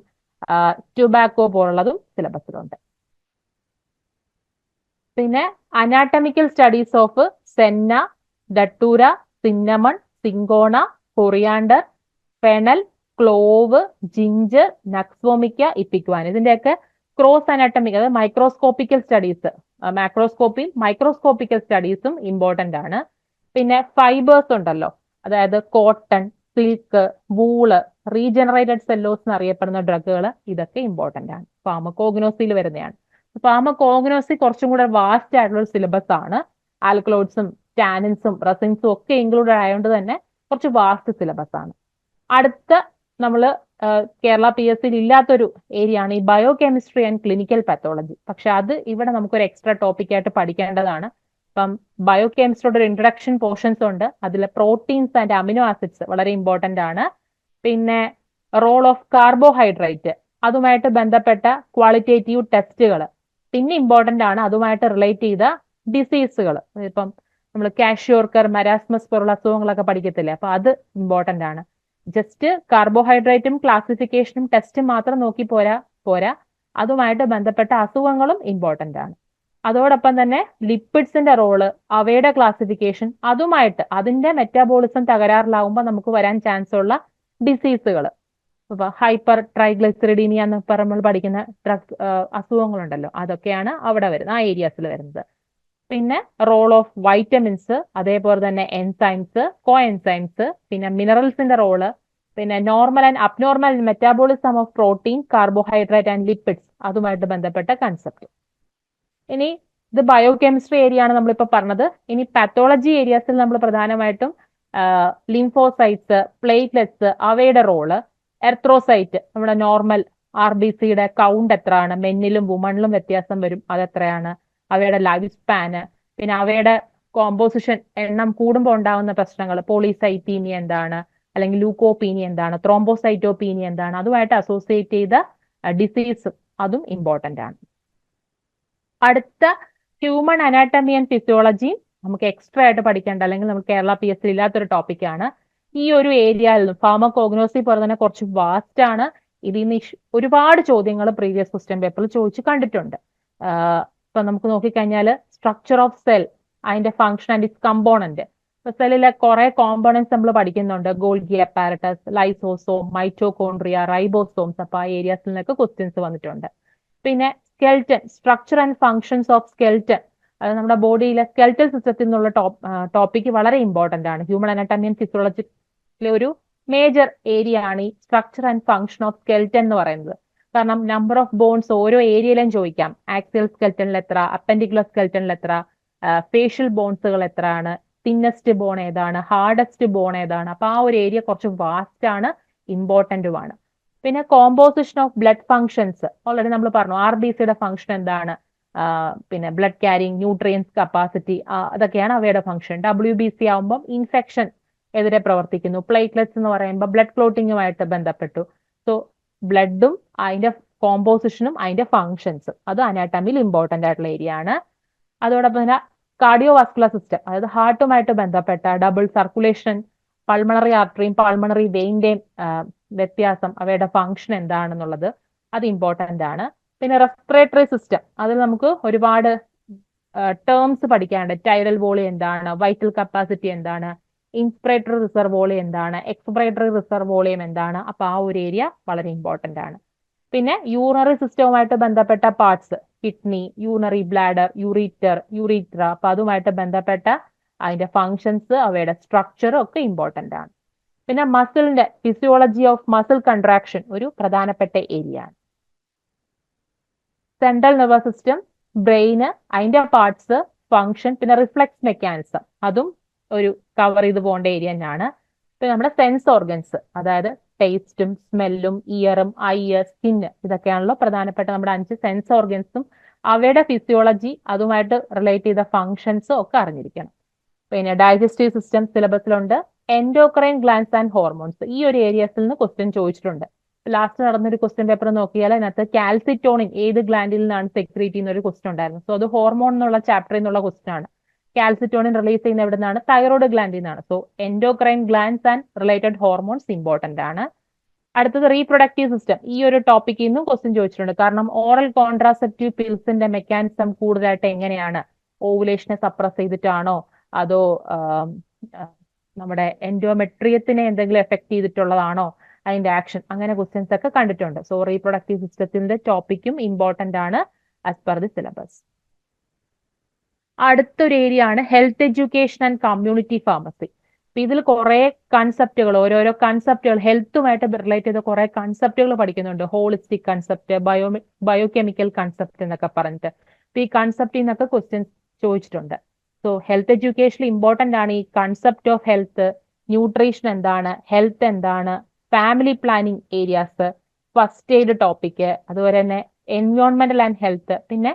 Speaker 1: ടുബാക്കോ പോലുള്ളതും സിലബസിലുണ്ട്. പിന്നെ anatomical studies of senna, datura, cinnamon, cinchona, coriander, fennel, clove, ginger, nux vomica, ipecac, ഇതിന്റെയൊക്കെ ക്രോസ് അനാട്ടമിക്, അതായത് മൈക്രോസ്കോപ്പിക്കൽ സ്റ്റഡീസ്, മാക്രോസ്കോപ്പിയും മൈക്രോസ്കോപ്പിക്കൽ സ്റ്റഡീസും ഇമ്പോർട്ടന്റ് ആണ്. പിന്നെ ഫൈബേഴ്സ് ഉണ്ടല്ലോ, അതായത് cotton, silk, wool, regenerated cellulose എന്നറിയപ്പെടുന്ന ഡ്രഗുകൾ, ഇതൊക്കെ ഇമ്പോർട്ടന്റ് ആണ്. ഫാർമക്കോഗ്നോസിയിൽ വരുന്നതാണ്. ഫാർമക്കോഗ്നോസി കുറച്ചും കൂടെ വാസ്റ്റ് ആയിട്ടുള്ള ഒരു സിലബസ് ആണ്. ആൽക്കലോയിഡ്സും ടാനിൻസും റെസിൻസും ഒക്കെ ഇൻക്ലൂഡഡ് ആയതുകൊണ്ട് തന്നെ കുറച്ച് വാസ്റ്റ് സിലബസ് ആണ്. അടുത്ത നമ്മൾ കേരള PSC ഇല്ലാത്തൊരു ഏരിയ ആണ് ഈ bio chemistry and clinical pathology. പക്ഷെ അത് ഇവിടെ നമുക്കൊരു എക്സ്ട്രാ ടോപ്പിക് ആയിട്ട് പഠിക്കേണ്ടതാണ്. ഇപ്പം ബയോ കെമിസ്ട്രിയുടെ ഒരു ഇൻട്രഡക്ഷൻ പോർഷൻസ് ഉണ്ട്. അതിൽ പ്രോട്ടീൻസ് ആൻഡ് അമിനോ ആസിഡ്സ് വളരെ ഇമ്പോർട്ടന്റ് ആണ്. പിന്നെ റോൾ ഓഫ് കാർബോഹൈഡ്രേറ്റ്, അതുമായിട്ട് ബന്ധപ്പെട്ട ക്വാളിറ്റേറ്റീവ് ടെസ്റ്റുകൾ പിന്നെ ഇമ്പോർട്ടന്റ് ആണ്. അതുമായിട്ട് റിലേറ്റ് ചെയ്ത ഡിസീസുകൾ, ഇപ്പം നമ്മൾ കാഷ്യോർക്കർ, മരാസ്മസ് പോലുള്ള അസുഖങ്ങളൊക്കെ പഠിക്കത്തില്ലേ, അപ്പൊ അത് ഇമ്പോർട്ടന്റ് ആണ്. ജസ്റ്റ് കാർബോഹൈഡ്രേറ്റും ക്ലാസിഫിക്കേഷനും ടെസ്റ്റും മാത്രം നോക്കി പോരാ, അതുമായിട്ട് ബന്ധപ്പെട്ട അസുഖങ്ങളും ഇമ്പോർട്ടന്റ് ആണ്. അതോടൊപ്പം തന്നെ ലിപ്പിഡ്സിന്റെ റോള്, അവയുടെ ക്ലാസിഫിക്കേഷൻ, അതുമായിട്ട് അതിന്റെ മെറ്റാബോളിസം തകരാറിലാവുമ്പോൾ നമുക്ക് വരാൻ ചാൻസ് ഉള്ള ഡിസീസുകൾ, ഇപ്പൊ ഹൈപ്പർ ട്രൈഗ്ലിസറിഡീമിയ എന്ന് നമ്മൾ പഠിക്കുന്ന ഡ്രഗ് അസുഖങ്ങളുണ്ടല്ലോ, അതൊക്കെയാണ് അവിടെ വരുന്നത്, ആ ഏരിയാസിൽ വരുന്നത്. പിന്നെ റോൾ ഓഫ് വൈറ്റമിൻസ്, അതേപോലെ തന്നെ എൻസൈംസ്, കോ എൻസൈംസ്, പിന്നെ മിനറൽസിന്റെ റോള്, പിന്നെ normal and abnormal metabolism of protein, carbohydrate and lipids, അതുമായിട്ട് ബന്ധപ്പെട്ട കൺസെപ്റ്റ്. ഇനി ഇത് ബയോ കെമിസ്ട്രി ഏരിയ ആണ് നമ്മളിപ്പോൾ പറഞ്ഞത്. ഇനി പാത്തോളജി ഏരിയാസിൽ നമ്മൾ പ്രധാനമായിട്ടും ലിംഫോസൈറ്റ്സ്, പ്ലേറ്റ്ലെറ്റ്സ്, അവയുടെ റോള്, എർത്രോസൈറ്റ്, നമ്മുടെ നോർമൽ RBCയുടെ കൗണ്ട് എത്രയാണ്, മെന്നിലും വുമണിലും വ്യത്യാസം വരും, അതെത്രയാണ്, അവയുടെ ലൈഫ് സ്പാന്, പിന്നെ അവയുടെ കോമ്പോസിഷൻ, എണ്ണം കൂടുമ്പോൾ ഉണ്ടാകുന്ന പ്രശ്നങ്ങൾ, പോളിസൈറ്റീമിയ എന്താണ്, അല്ലെങ്കിൽ ലൂക്കോപീനിയ എന്താണ്, ത്രോംബോസൈറ്റോപീനിയ എന്താണ്, അതുമായിട്ട് അസോസിയേറ്റ് ചെയ്ത ഡിസീസും അതും ഇമ്പോർട്ടന്റ് ആണ്. അടുത്ത ഹ്യൂമൺ അനാട്ടമി ആൻഡ് ഫിസിയോളജി നമുക്ക് എക്സ്ട്രാ ആയിട്ട് പഠിക്കേണ്ട, അല്ലെങ്കിൽ നമുക്ക് കേരള PSC ഇല്ലാത്തൊരു ടോപ്പിക്കാണ്. ഈ ഒരു ഏരിയയിൽ നിന്നും ഫാർമക്കോഗ്നോസി പോലെ തന്നെ കുറച്ച് വാസ്റ്റ് ആണ്. ഇതിൽ നിന്ന് ഒരുപാട് ചോദ്യങ്ങൾ പ്രീവിയസ് ക്വസ്റ്റ്യൻ പേപ്പറിൽ ചോദിച്ചു കണ്ടിട്ടുണ്ട്. ഇപ്പൊ നമുക്ക് നോക്കിക്കഴിഞ്ഞാൽ സ്ട്രക്ചർ ഓഫ് സെൽ, അതിന്റെ ഫംഗ്ഷൻ ആൻഡ് ഇറ്റ്സ് കമ്പോണന്റ്. ഇപ്പൊ സെല്ലിലെ കുറെ കോമ്പോണൻസ് നമ്മൾ പഠിക്കുന്നുണ്ട്, Golgi apparatus, lysosome, mitochondria, ribosomes. അപ്പൊ ആ ഏരിയാസിൽ നിന്നൊക്കെ ക്വസ്റ്റ്യൻസ് വന്നിട്ടുണ്ട്. പിന്നെ skeleton, structure and functions of skeleton, അത് നമ്മുടെ ബോഡിയിലെ സ്കെൽറ്റൽ സിസ്റ്റത്തിൽ നിന്നുള്ള ടോപ്പിക്ക് വളരെ ഇമ്പോർട്ടന്റ് ആണ്. ഹ്യൂമൻ അനാട്ടമി ആൻഡ് ഫിസിയോളജിയിലെ ഒരു മേജർ ഏരിയ ആണ് ഈ structure and function of skeleton എന്ന് പറയുന്നത്. കാരണം നമ്പർ ഓഫ് ബോൺസ് ഓരോ ഏരിയയിലും ചോദിക്കാം. ആക്സിയൽ സ്കെൽറ്റനിൽ എത്ര, അപ്പൻഡിക്കുലർ സ്കെൽറ്റനിൽ എത്ര, ഫേഷ്യൽ ബോൺസുകൾ എത്രയാണ്, തിന്നസ്റ്റ് ബോൺ ഏതാണ്, ഹാർഡസ്റ്റ് ബോൺ ഏതാണ്. അപ്പൊ ആ ഒരു ഏരിയ കുറച്ച് വാസ്റ്റ് ആണ്, ഇമ്പോർട്ടന്റുമാണ്. പിന്നെ composition of blood functions, already നമ്മൾ പറഞ്ഞു. RBCയുടെ ഫംഗ്ഷൻ എന്താണ്, പിന്നെ ബ്ലഡ് ക്യാരിങ്, ന്യൂട്രിയൻസ് കപ്പാസിറ്റി, അതൊക്കെയാണ് അവയുടെ ഫംഗ്ഷൻ. WBC ആവുമ്പം ഇൻഫെക്ഷൻ എതിരെ പ്രവർത്തിക്കുന്നു. പ്ലേറ്റ്ലെറ്റ്സ് എന്ന് പറയുമ്പോൾ ബ്ലഡ് ക്ലോട്ടിങ്ങുമായിട്ട് ബന്ധപ്പെട്ടു. സോ ബ്ലഡും അതിന്റെ കോമ്പോസിഷനും അതിന്റെ ഫങ്ഷൻസും അത് അനാട്ടമിയിൽ ഇമ്പോർട്ടന്റ് ആയിട്ടുള്ള ഏരിയ ആണ്. അതോടൊപ്പം തന്നെ കാർഡിയോ വാസ്കുലർ സിസ്റ്റം, അതായത് ഹാർട്ടുമായിട്ട് ബന്ധപ്പെട്ട ഡബിൾ സർക്കുലേഷൻ, പൾമണറി ആർട്ടറിയും പൾമണറി വെയിന്റെയും വ്യത്യാസം, അവയുടെ ഫങ്ഷൻ എന്താണെന്നുള്ളത് അത് ഇമ്പോർട്ടന്റ് ആണ്. പിന്നെ റെസ്പിറേറ്ററി സിസ്റ്റം, അതിൽ നമുക്ക് ഒരുപാട് ടേംസ് പഠിക്കാനുണ്ട്. ടൈഡൽ വോളിയം എന്താണ്, വൈറ്റൽ കപ്പാസിറ്റി എന്താണ്, ഇൻസ്പിറേറ്ററി റിസർവ് വോളിയം എന്താണ്, എക്സ്പിറേറ്ററി റിസർവ് വോളിയം എന്താണ്. അപ്പൊ ആ ഒരു ഏരിയ വളരെ ഇമ്പോർട്ടന്റ് ആണ്. പിന്നെ യൂറിനറി സിസ്റ്റവുമായിട്ട് ബന്ധപ്പെട്ട പാർട്സ്, കിഡ്നി, യൂറിനറി ബ്ലാഡർ, യൂറീത്ര, അപ്പൊ അതുമായിട്ട് ബന്ധപ്പെട്ട അതിന്റെ ഫങ്ഷൻസ്, അവയുടെ സ്ട്രക്ചർ ഒക്കെ ഇമ്പോർട്ടന്റ് ആണ്. പിന്നെ മസിലിന്റെ ഫിസിയോളജി ഓഫ് മസിൽ കൺട്രാക്ഷൻ ഒരു പ്രധാനപ്പെട്ട ഏരിയ ആണ്. സെൻട്രൽ നെർവസ് സിസ്റ്റം, ബ്രെയിന്, അതിന്റെ പാർട്സ്, ഫങ്ഷൻ, പിന്നെ റിഫ്ലെക്സ് മെക്കാനിസം, അതും ഒരു കവർ ചെയ്ത് പോകേണ്ട ഏരിയ തന്നെയാണ്. പിന്നെ നമ്മുടെ സെൻസ് ഓർഗൻസ്, അതായത് ടേസ്റ്റും സ്മെല്ലും ഇയറും ഐ, സ്കിന്ന്, ഇതൊക്കെയാണല്ലോ പ്രധാനപ്പെട്ട നമ്മുടെ 5 സെൻസ് ഓർഗൻസും അവയുടെ ഫിസിയോളജി, അതുമായിട്ട് റിലേറ്റ് ചെയ്ത ഫങ്ഷൻസും ഒക്കെ അറിഞ്ഞിരിക്കണം. പിന്നെ ഡൈജസ്റ്റീവ് സിസ്റ്റം സിലബസിലുണ്ട്. എൻഡോക്രൈൻ ഗ്ലാൻസ് ആൻഡ് ഹോർമോൺസ്, ഈ ഒരു ഏരിയസിൽ നിന്ന് ക്വസ്റ്റ്യൻ ചോദിച്ചിട്ടുണ്ട്. ലാസ്റ്റ് നടന്നൊരു ക്വസ്റ്റ്യൻ പേപ്പർ നോക്കിയാൽ അതിനകത്ത് കാൽസിറ്റോണിൻ ഏത് ഗ്ലാൻഡിൽ നിന്നാണ് സെക്രീറ്റ് ചെയ്യുന്ന ഒരു ക്വസ്റ്റ്യൻ ഉണ്ടായിരുന്നു. സോ അത് ഹോർമോൺ എന്നുള്ള ചാപ്റ്ററിൽ നിന്നുള്ള ക്വസ്റ്റ്യൻ ആണ്. കാൽസിറ്റോണിൻ റിലീസ് ചെയ്യുന്ന എവിടെ നിന്നാണ്, തൈറോയ്ഡ് ഗ്ലാൻഡിൽ നിന്നാണ്. So endocrine glands and related hormones important ആണ്. അടുത്തത് റീപ്രൊഡക്റ്റീവ് സിസ്റ്റം, ഈ ഒരു ടോപ്പിക്കിൽ നിന്നും ക്വസ്റ്റ്യൻ ചോദിച്ചിട്ടുണ്ട്. കാരണം ഓറൽ കോൺട്രാസെപ്റ്റീവ് പിൽസിന്റെ മെക്കാനിസം കൂടുതലായിട്ട് എങ്ങനെയാണ്, ഓവുലേഷനെ സപ്രസ് ചെയ്തിട്ടാണോ, അതോ നമ്മുടെ എൻഡോമെട്രിയത്തിനെ എന്തെങ്കിലും എഫക്ട് ചെയ്തിട്ടുള്ളതാണോ അതിന്റെ ആക്ഷൻ, അങ്ങനെ ക്വസ്റ്റ്യൻസ് ഒക്കെ കണ്ടിട്ടുണ്ട്. സോ റീപ്രൊഡക്റ്റീവ് സിസ്റ്റത്തിന്റെ ടോപ്പിക്കും ഇമ്പോർട്ടന്റ് ആണ് ആസ് പെർ ദി സിലബസ്. അടുത്തൊരു ഏരിയ ആണ് health education and community pharmacy. അപ്പൊ ഇതിൽ കുറെ കൺസെപ്റ്റുകൾ, ഓരോരോ കൺസെപ്റ്റുകൾ ഹെൽത്തുമായിട്ട് റിലേറ്റ് ചെയ്ത കുറെ കൺസെപ്റ്റുകൾ പഠിക്കുന്നുണ്ട്. ഹോളിസ്റ്റിക് കൺസെപ്റ്റ്, ബയോകെമിക്കൽ കൺസെപ്റ്റ് എന്നൊക്കെ പറഞ്ഞിട്ട്. അപ്പൊ ഈ കൺസെപ്റ്റിൽ നിന്നൊക്കെ ക്വസ്റ്റ്യൻസ് ചോദിച്ചിട്ടുണ്ട്. സോ ഹെൽത്ത് എഡ്യൂക്കേഷനിൽ ഇമ്പോർട്ടന്റ് ആണ് ഈ കൺസെപ്റ്റ് ഓഫ് ഹെൽത്ത്, ന്യൂട്രീഷൻ എന്താണ്, ഹെൽത്ത് എന്താണ്, family planning areas, first aid topic, അതുപോലെ തന്നെ എൻവയോൺമെന്റൽ ആൻഡ് ഹെൽത്ത്, പിന്നെ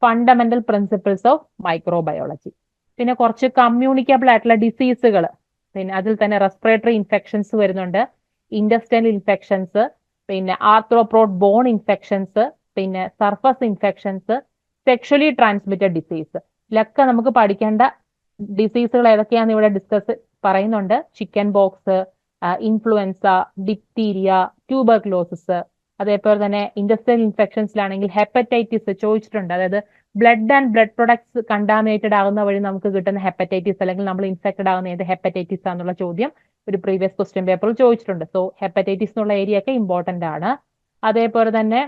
Speaker 1: ഫണ്ടമെന്റൽ പ്രിൻസിപ്പിൾസ് ഓഫ് മൈക്രോബയോളജി, പിന്നെ കുറച്ച് കമ്മ്യൂണിക്കബിൾ ആയിട്ടുള്ള ഡിസീസുകൾ, പിന്നെ അതിൽ തന്നെ റെസ്പിറേറ്ററി ഇൻഫെക്ഷൻസ് വരുന്നുണ്ട്, ഇൻഡസ്റ്റൈനൽ ഇൻഫെക്ഷൻസ്, പിന്നെ ആർത്രോപ്രോഡ് ബോൺ ഇൻഫെക്ഷൻസ്, പിന്നെ surface infections, sexually transmitted disease. ഇതിലൊക്കെ നമുക്ക് പഠിക്കേണ്ട ഡിസീസുകൾ ഏതൊക്കെയാന്ന് ഇവിടെ ഡിസ്കസ് പറയുന്നുണ്ട്. Chicken box, influenza, diphtheria, tuberculosis, അതേപോലെ തന്നെ ഇൻഡസ്ട്രിയൽ ഇൻഫെക്ഷൻസിലാണെങ്കിൽ ഹെപ്പറ്റൈറ്റിസ് ചോദിച്ചിട്ടുണ്ട്. അതായത് blood and blood products contaminated ആകുന്ന വഴി നമുക്ക് കിട്ടുന്ന ഹെപ്പറ്റൈറ്റിസ്, അല്ലെങ്കിൽ നമ്മൾ ഇൻഫെക്റ്റഡ് ആകുന്ന ഏത് ഹെപ്പറ്റൈറ്റിസ് ആണെന്നുള്ള ചോദ്യം ഒരു പ്രീവിയസ് ക്വസ്റ്റ്യൻ പേപ്പറിൽ ചോദിച്ചിട്ടുണ്ട്. സോ ഹെപ്പറ്റൈറ്റിസ് എന്നുള്ള ഏരിയ ഒക്കെ ഇമ്പോർട്ടന്റ് ആണ്. അതേപോലെ തന്നെ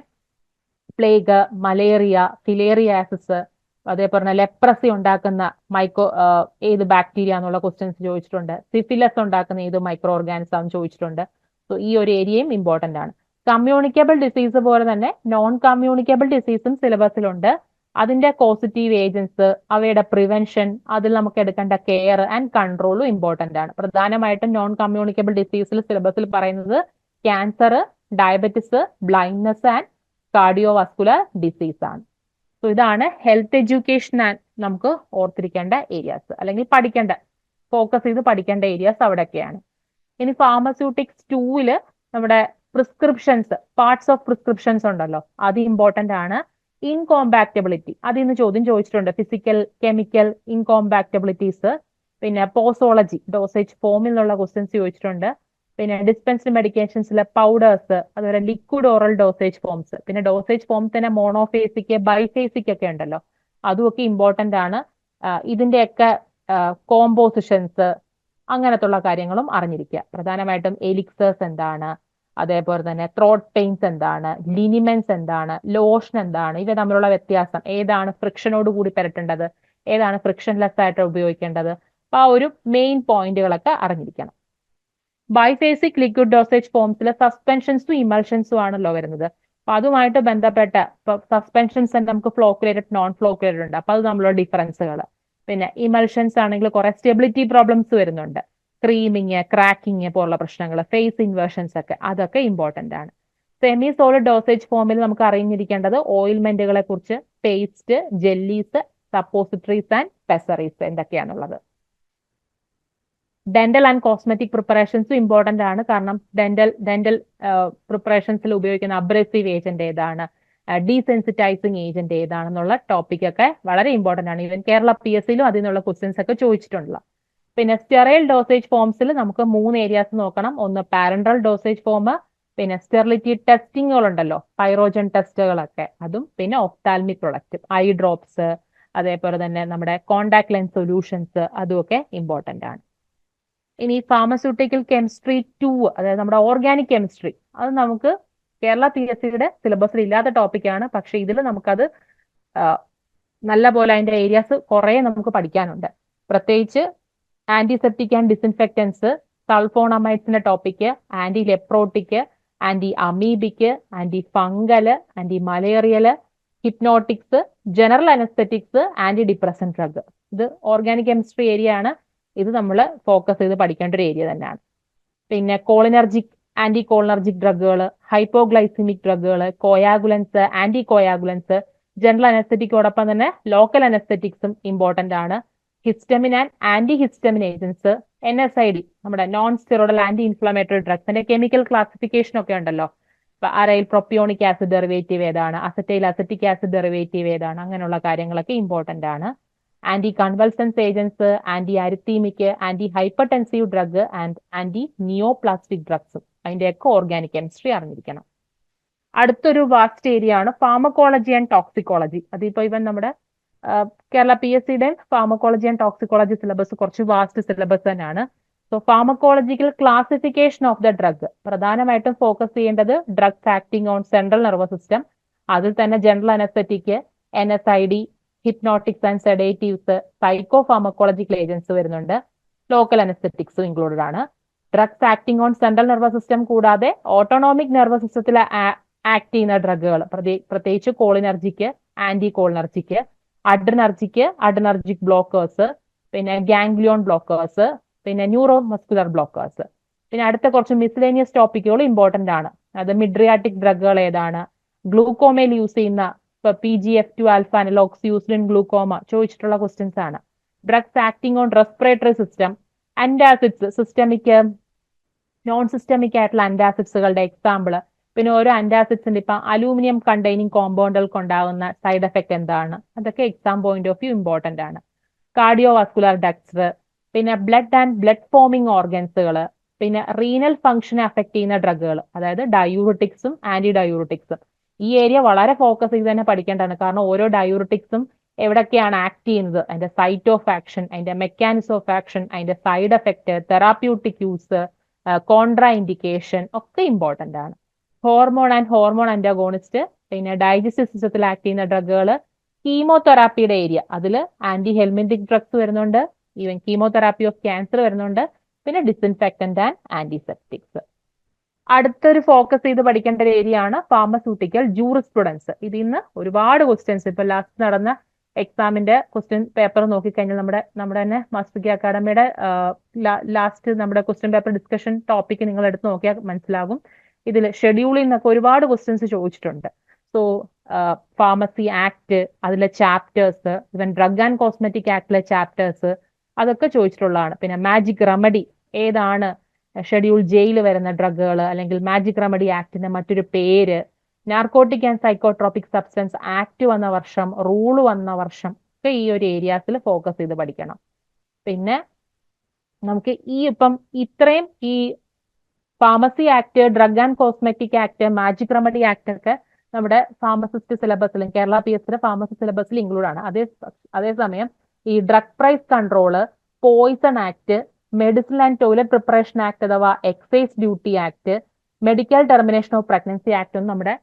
Speaker 1: പ്ലേഗ്, മലേറിയ, ഫിലേറിയാസിസ്, അതേപോലെ തന്നെ ലെപ്രസി ഉണ്ടാക്കുന്ന ഏത് ബാക്ടീരിയ എന്നുള്ള ക്വസ്റ്റ്യൻസ് ചോദിച്ചിട്ടുണ്ട്. സിഫിലസ് ഉണ്ടാക്കുന്ന ഏത് മൈക്രോ ഓർഗാനിസം ചോദിച്ചിട്ടുണ്ട്. സോ ഈ ഒരു ഏരിയയും ഇമ്പോർട്ടന്റ് ആണ്. കമ്മ്യൂണിക്കബിൾ ഡിസീസ് പോലെ തന്നെ നോൺ കമ്മ്യൂണിക്കബിൾ ഡിസീസും സിലബസിലുണ്ട്. അതിന്റെ കോസിറ്റീവ് ഏജൻസ്, അവയുടെ പ്രിവെൻഷൻ, അതിൽ നമുക്ക് എടുക്കേണ്ട കെയർ ആൻഡ് കൺട്രോളും ഇമ്പോർട്ടന്റ് ആണ്. പ്രധാനമായിട്ടും നോൺ കമ്മ്യൂണിക്കബിൾ ഡിസീസിൽ സിലബസിൽ പറയുന്നത് cancer, diabetes, blindness and cardiovascular disease ആണ്. സോ ഇതാണ് ഹെൽത്ത് എഡ്യൂക്കേഷൻ നമുക്ക് ഓർത്തിരിക്കേണ്ട ഏരിയാസ്, അല്ലെങ്കിൽ പഠിക്കേണ്ട, ഫോക്കസ് ചെയ്ത് പഠിക്കേണ്ട ഏരിയാസ് അവിടെയൊക്കെയാണ്. ഇനി ഫാർമസ്യൂട്ടിക്സ് 2 നമ്മുടെ പ്രിസ്ക്രിപ്ഷൻസ്, പാർട്സ് ഓഫ് പ്രിസ്ക്രിപ്ഷൻസ് ഉണ്ടല്ലോ, അത് ഇമ്പോർട്ടന്റ് ആണ്. ഇൻകോമ്പാക്റ്റബിലിറ്റി, അതിൽ നിന്ന് ചോദ്യം ചോദിച്ചിട്ടുണ്ട്. ഫിസിക്കൽ, കെമിക്കൽ ഇൻകോമ്പാക്റ്റബിലിറ്റീസ്, പിന്നെ പോസോളജി, ഡോസേജ് ഫോമിൽ നിന്നുള്ള ക്വസ്റ്റ്യൻസ് ചോദിച്ചിട്ടുണ്ട്. പിന്നെ ഡിസ്പെൻസ്ഡ് മെഡിക്കേഷൻസിലെ പൗഡേഴ്സ്, അതുപോലെ ലിക്വിഡ് ഓറൽ ഡോസേജ് ഫോംസ്, പിന്നെ ഡോസേജ് ഫോംസ് തന്നെ മോണോഫേസിക്, ബൈഫേസിക് ഒക്കെ ഉണ്ടല്ലോ, അതുമൊക്കെ ഇമ്പോർട്ടന്റ് ആണ്. ഇതിന്റെയൊക്കെ കോമ്പോസിഷൻസ്, അങ്ങനത്തുള്ള കാര്യങ്ങളും അറിഞ്ഞിരിക്കുക. പ്രധാനമായിട്ടും എലിക്സേഴ്സ് എന്താണ്, അതേപോലെ തന്നെ ത്രോട്ട് പെയിൻസ് എന്താണ്, ലിനിമെന്റ്സ് എന്താണ്, ലോഷൻ എന്താണ്, ഇവ തമ്മിലുള്ള വ്യത്യാസം, ഏതാണ് ഫ്രിക്ഷനോട് കൂടി പുരട്ടേണ്ടത്, ഏതാണ് ഫ്രിക്ഷൻലെസ് ആയിട്ട് ഉപയോഗിക്കേണ്ടത്, അപ്പൊ ആ ഒരു മെയിൻ പോയിന്റുകളൊക്കെ അറിഞ്ഞിരിക്കണം. ബൈഫേസിക് ലിക്വിഡ് ഡോസേജ് ഫോംസിലെ സസ്പെൻഷൻസും ഇമൽഷൻസും ആണല്ലോ വരുന്നത്. അപ്പൊ അതുമായിട്ട് ബന്ധപ്പെട്ട സസ്പെൻഷൻസ് നമുക്ക് ഫ്ലോക്കുലേറ്റഡ്, നോൺ ഫ്ലോക്കുലേറ്റഡ് ഉണ്ട്. അപ്പൊ അത് തമ്മിലുള്ള ഡിഫറൻസുകൾ. പിന്നെ ഇമൽഷൻസ് ആണെങ്കിൽ കുറെ സ്റ്റെബിലിറ്റി പ്രോബ്ലംസ് വരുന്നുണ്ട്. ക്രീമിങ്, ക്രാക്കിങ് പോലുള്ള പ്രശ്നങ്ങൾ, ഫേസ് ഇൻവേർഷൻസ് ഒക്കെ, അതൊക്കെ ഇമ്പോർട്ടന്റ് ആണ്. സെമി സോളിഡ് ഡോസേജ് ഫോമിൽ നമുക്ക് അറിഞ്ഞിരിക്കേണ്ടത് ഓയിൽമെന്റുകളെ കുറിച്ച്, paste, jellies, suppositories and pessaries എന്തൊക്കെയാണുള്ളത്. ഡെന്റൽ ആൻഡ് കോസ്മെറ്റിക് പ്രിപ്പറേഷൻസും ഇമ്പോർട്ടന്റ് ആണ്. കാരണം ഡെന്റൽ പ്രിപ്പറേഷൻസിൽ ഉപയോഗിക്കുന്ന അബ്രസീവ് ഏജന്റ് ഏതാണ്, ഡീസെൻസിറ്റൈസിങ് ഏജന്റ് ഏതാണെന്നുള്ള ടോപ്പിക് ഒക്കെ വളരെ ഇമ്പോർട്ടന്റ് ആണ്. ഈവൻ കേരള PSC യിലും അതിൽ നിന്നുള്ള ക്വസ്റ്റ്യൻസ് ഒക്കെ ചോദിച്ചിട്ടുള്ള. പിന്നെ സ്റ്റെറൈൽ ഡോസേജ് ഫോംസിൽ നമുക്ക് 3 ഏരിയാസ് നോക്കണം. ഒന്ന് പാരന്റൽ ഡോസേജ് ഫോം, പിന്നെ സ്റ്റെറിലിറ്റി ടെസ്റ്റിങ്ങുകളുണ്ടല്ലോ, പൈറോജൻ ടെസ്റ്റുകളൊക്കെ, അതും പിന്നെ ഒഫ്താൽമിക് പ്രൊഡക്റ്റ്, ഐ ഡ്രോപ്സ്, അതേപോലെ തന്നെ നമ്മുടെ കോണ്ടാക്ട് ലെൻസ് സൊല്യൂഷൻസ്, അതുമൊക്കെ ഇമ്പോർട്ടന്റ് ആണ്. ഇനി ഫാർമസ്യൂട്ടിക്കൽ കെമിസ്ട്രി 2, അതായത് നമ്മുടെ ഓർഗാനിക് കെമിസ്ട്രി, അത് നമുക്ക് കേരള PSC യുടെ സിലബസിൽ ഇല്ലാത്ത ടോപ്പിക്കാണ്. പക്ഷെ ഇതിൽ നമുക്കത് നല്ല പോലെ അതിന്റെ ഏരിയാസ് കുറെ നമുക്ക് പഠിക്കാനുണ്ട്. പ്രത്യേകിച്ച് ആന്റിസെപ്റ്റിക് ആൻഡ് ഡിസിൻഫെക്റ്റൻസ്, സൾഫോണമൈഡ്സിന്റെ topic, antileprotic, antiamoebic, antifungal, antimalarial, hypnotics, general anaesthetics, antidepressant drug. ഇത് ഓർഗാനിക് കെമിസ്ട്രി ഏരിയ ആണ്. ഇത് നമ്മൾ ഫോക്കസ് ചെയ്ത് പഠിക്കേണ്ട ഒരു ഏരിയ തന്നെയാണ്. പിന്നെ കോളിനർജിക്, ആന്റി കോളിനർജിക് ഡ്രഗുകൾ, ഹൈപ്പോഗ്ലൈസിമിക് ഡ്രഗുകൾ, കോയാഗുലൻസ്, ആന്റി കോയാഗുലൻസ്, ജനറൽ അനസ്തെറ്റിക്കോടൊപ്പം തന്നെ ലോക്കൽ അനസ്തെറ്റിക്സും ഇമ്പോർട്ടന്റ് ആണ്. Histamine and antihistamine agents, NSAID, നമ്മുടെ നോൺ സ്റ്റിറോയിഡൽ ആന്റി ഇൻഫ്ലമേറ്ററി ഡ്രഗ്സിന്റെ കെമിക്കൽ ക്ലാസിഫിക്കേഷൻ ഒക്കെ ഉണ്ടല്ലോ. അരയിൽ പ്രൊപ്പിയോണിക് ആസിഡ് ഡെറിവേറ്റീവ് ഏതാണ്, അസറ്റൈൽ അസറ്റിക് ആസിഡ് ഡെറിവേറ്റീവ് ഏതാണ്, അങ്ങനെയുള്ള കാര്യങ്ങളൊക്കെ ഇമ്പോർട്ടന്റ് ആണ്. Anticonvulsants agents, antiarrhythmic, antihypertensive drug and antineoplastic ഡ്രഗ്സും, അതിന്റെയൊക്കെ ഓർഗാനിക് കെമിസ്ട്രി അറിഞ്ഞിരിക്കണം. അടുത്തൊരു വാസ്റ്റ് ഏരിയ ആണ് ഫാർമക്കോളജി ആൻഡ് ടോക്സിക്കോളജി. അതിപ്പോ ഇവൻ നമ്മുടെ കേരള PSC യുടെയും ഫാർമക്കോളജി ആൻഡ് ടോക്സിക്കോളജി സിലബസ് കുറച്ച് വാസ്റ്റ് സിലബസ് തന്നെയാണ്. So pharmacological classification of the drug, പ്രധാനമായിട്ടും ഫോക്കസ് ചെയ്യേണ്ടത് drugs acting on central nervous system, അതിൽ തന്നെ general anaesthetic, NSAID, hypnotics and sedatives, psycho pharmacological agents വരുന്നുണ്ട്. ലോക്കൽ അനസ്തെറ്റിക്സും ഇൻക്ലൂഡഡ് ആണ്. Drugs acting on central nervous system കൂടാതെ ഓട്ടോണോമിക് നെർവസ് സിസ്റ്റത്തിൽ ആക്ട് ചെയ്യുന്ന ഡ്രഗുകൾ, പ്രത്യേകിച്ച് കോളിനർജിക്ക്, ആന്റി കോളിനർജിക്ക്, അഡ്രിനർജിക് ബ്ലോക്കേഴ്സ്, പിന്നെ ഗാംഗ്ലിയോൺ ബ്ലോക്കേഴ്സ്, പിന്നെ ന്യൂറോ മസ്കുലർ ബ്ലോക്കേഴ്സ്. പിന്നെ അടുത്ത കുറച്ച് മിസ്ലേനിയസ് ടോപ്പിക്കുകൾ ഇമ്പോർട്ടന്റ് ആണ്. അത് മിഡ്രിയാറ്റിക് ഡ്രഗുകൾ ഏതാണ്, ഗ്ലൂക്കോമയിൽ യൂസ് ചെയ്യുന്ന PGF2 alpha analogues used in glaucoma ചോദിച്ചിട്ടുള്ള ക്വസ്റ്റ്യൻസ് ആണ്. Drugs acting on respiratory system, antacids, systemic non systemic ആയിട്ടുള്ള അന്റാസിഡ്സുകളുടെ എക്സാമ്പിൾ, പിന്നെ ഓരോ അന്റാസിഡ്സിന്റെ ഇപ്പൊ അലൂമിനിയം കണ്ടെയ്നിങ് കോമ്പൗണ്ടുകൾക്ക് ഉണ്ടാകുന്ന സൈഡ് എഫക്ട് എന്താണ്, അതൊക്കെ exam point of view important ആണ്. കാർഡിയോ വാസ്കുലർ ഡക്ട്സ്, പിന്നെ ബ്ലഡ് ആൻഡ് ബ്ലഡ് ഫോമിംഗ് ഓർഗൻസുകൾ, പിന്നെ റീനൽ ഫംഗ്ഷനെ അഫക്ട് ചെയ്യുന്ന ഡ്രഗുകൾ, അതായത് ഡയൂറിറ്റിക്സും ആന്റി ഡയൂറിറ്റിക്സും. ഈ ഏരിയ വളരെ ഫോക്കസ് ചെയ്ത് തന്നെ പഠിക്കേണ്ടതാണ്. കാരണം ഓരോ ഡയൂറിറ്റിക്സും എവിടൊക്കെയാണ് ആക്ട് ചെയ്യുന്നത്, അതിന്റെ സൈറ്റ് ഓഫ് ആക്ഷൻ, അതിന്റെ മെക്കാനിസം ഓഫ് ആക്ഷൻ, അതിന്റെ side effect, therapeutic use, contra indication ഒക്കെ ഇമ്പോർട്ടന്റ് ആണ്. ഹോർമോൺ ആൻഡ് ഹോർമോൺ അന്റാഗോണിസ്റ്റ്, പിന്നെ ഡൈജസ്റ്റീവ് സിസ്റ്റത്തിൽ ആക്ട് ചെയ്യുന്ന ഡ്രഗുകൾ, കീമോതെറാപ്പിയുടെ ഏരിയ, അതിൽ ആന്റി ഹെൽമിന്റിക് ഡ്രഗ്സ് വരുന്നുണ്ട്, ഈവൻ കീമോതെറാപ്പി ഓഫ് ക്യാൻസർ വരുന്നുണ്ട്, പിന്നെ ഡിസിൻഫെക്ടന്റ് ആൻഡ് ആന്റിസെപ്റ്റിക്സ്. അടുത്തൊരു ഫോക്കസ് ചെയ്ത് പഠിക്കേണ്ട ഒരു ഏരിയ ആണ് ഫാർമസ്യൂട്ടിക്കൽ ജൂറിസ്പ്രുഡൻസ്. ഇതിൽ നിന്ന് ഒരുപാട് ക്വസ്റ്റ്യൻസ് ഇപ്പൊ ലാസ്റ്റ് നടന്ന എക്സാമിന്റെ ക്വസ്റ്റ്യൻ പേപ്പർ നോക്കിക്കഴിഞ്ഞാൽ നമ്മുടെ തന്നെ മാസ്റ്റർ അക്കാഡമിയുടെ ലാസ്റ്റ് നമ്മുടെ ക്വസ്റ്റ്യൻ പേപ്പർ ഡിസ്കഷൻ ടോപ്പിക് നിങ്ങൾ എടുത്ത് നോക്കിയാൽ മനസ്സിലാകും. ഇതിൽ ഷെഡ്യൂളിൽ നിന്നൊക്കെ ഒരുപാട് ക്വസ്റ്റ്യൻസ് ചോദിച്ചിട്ടുണ്ട്. സോ ഫാർമസി ആക്ട്, അതിലെ ചാപ്റ്റേഴ്സ്, ഇവൻ ഡ്രഗ് ആൻഡ് കോസ്മെറ്റിക് ആക്ടിലെ ചാപ്റ്റേഴ്സ്, അതൊക്കെ ചോദിച്ചിട്ടുള്ളതാണ്. പിന്നെ മാജിക് റെമഡി ഏതാണ്, ഷെഡ്യൂൾ ജയിൽ വരുന്ന ഡ്രഗുകൾ, അല്ലെങ്കിൽ മാജിക് റെമഡി ആക്ടിന്റെ മറ്റൊരു പേര്, narcotic and psychotropic substance act വന്ന വർഷം, റൂള് വന്ന വർഷം ഒക്കെ ഈ ഒരു ഏരിയാസിൽ ഫോക്കസ് ചെയ്ത് പഠിക്കണം. പിന്നെ നമുക്ക് ഇപ്പം ഇത്രയും ഈ pharmacy act, drug and cosmetic act, magic remedy act ഒക്കെ നമ്മുടെ ഫാർമസിസ്റ്റ് സിലബസിലും കേരള PSC ഫാർമസി സിലബസിൽ ഇൻക്ലൂഡ് ആണ്. അതേസമയം ഈ drug price control, poison act, medicine and toilet preparation act അഥവാ excise duty act, medical termination of pregnancy act ഒന്നും നമ്മുടെ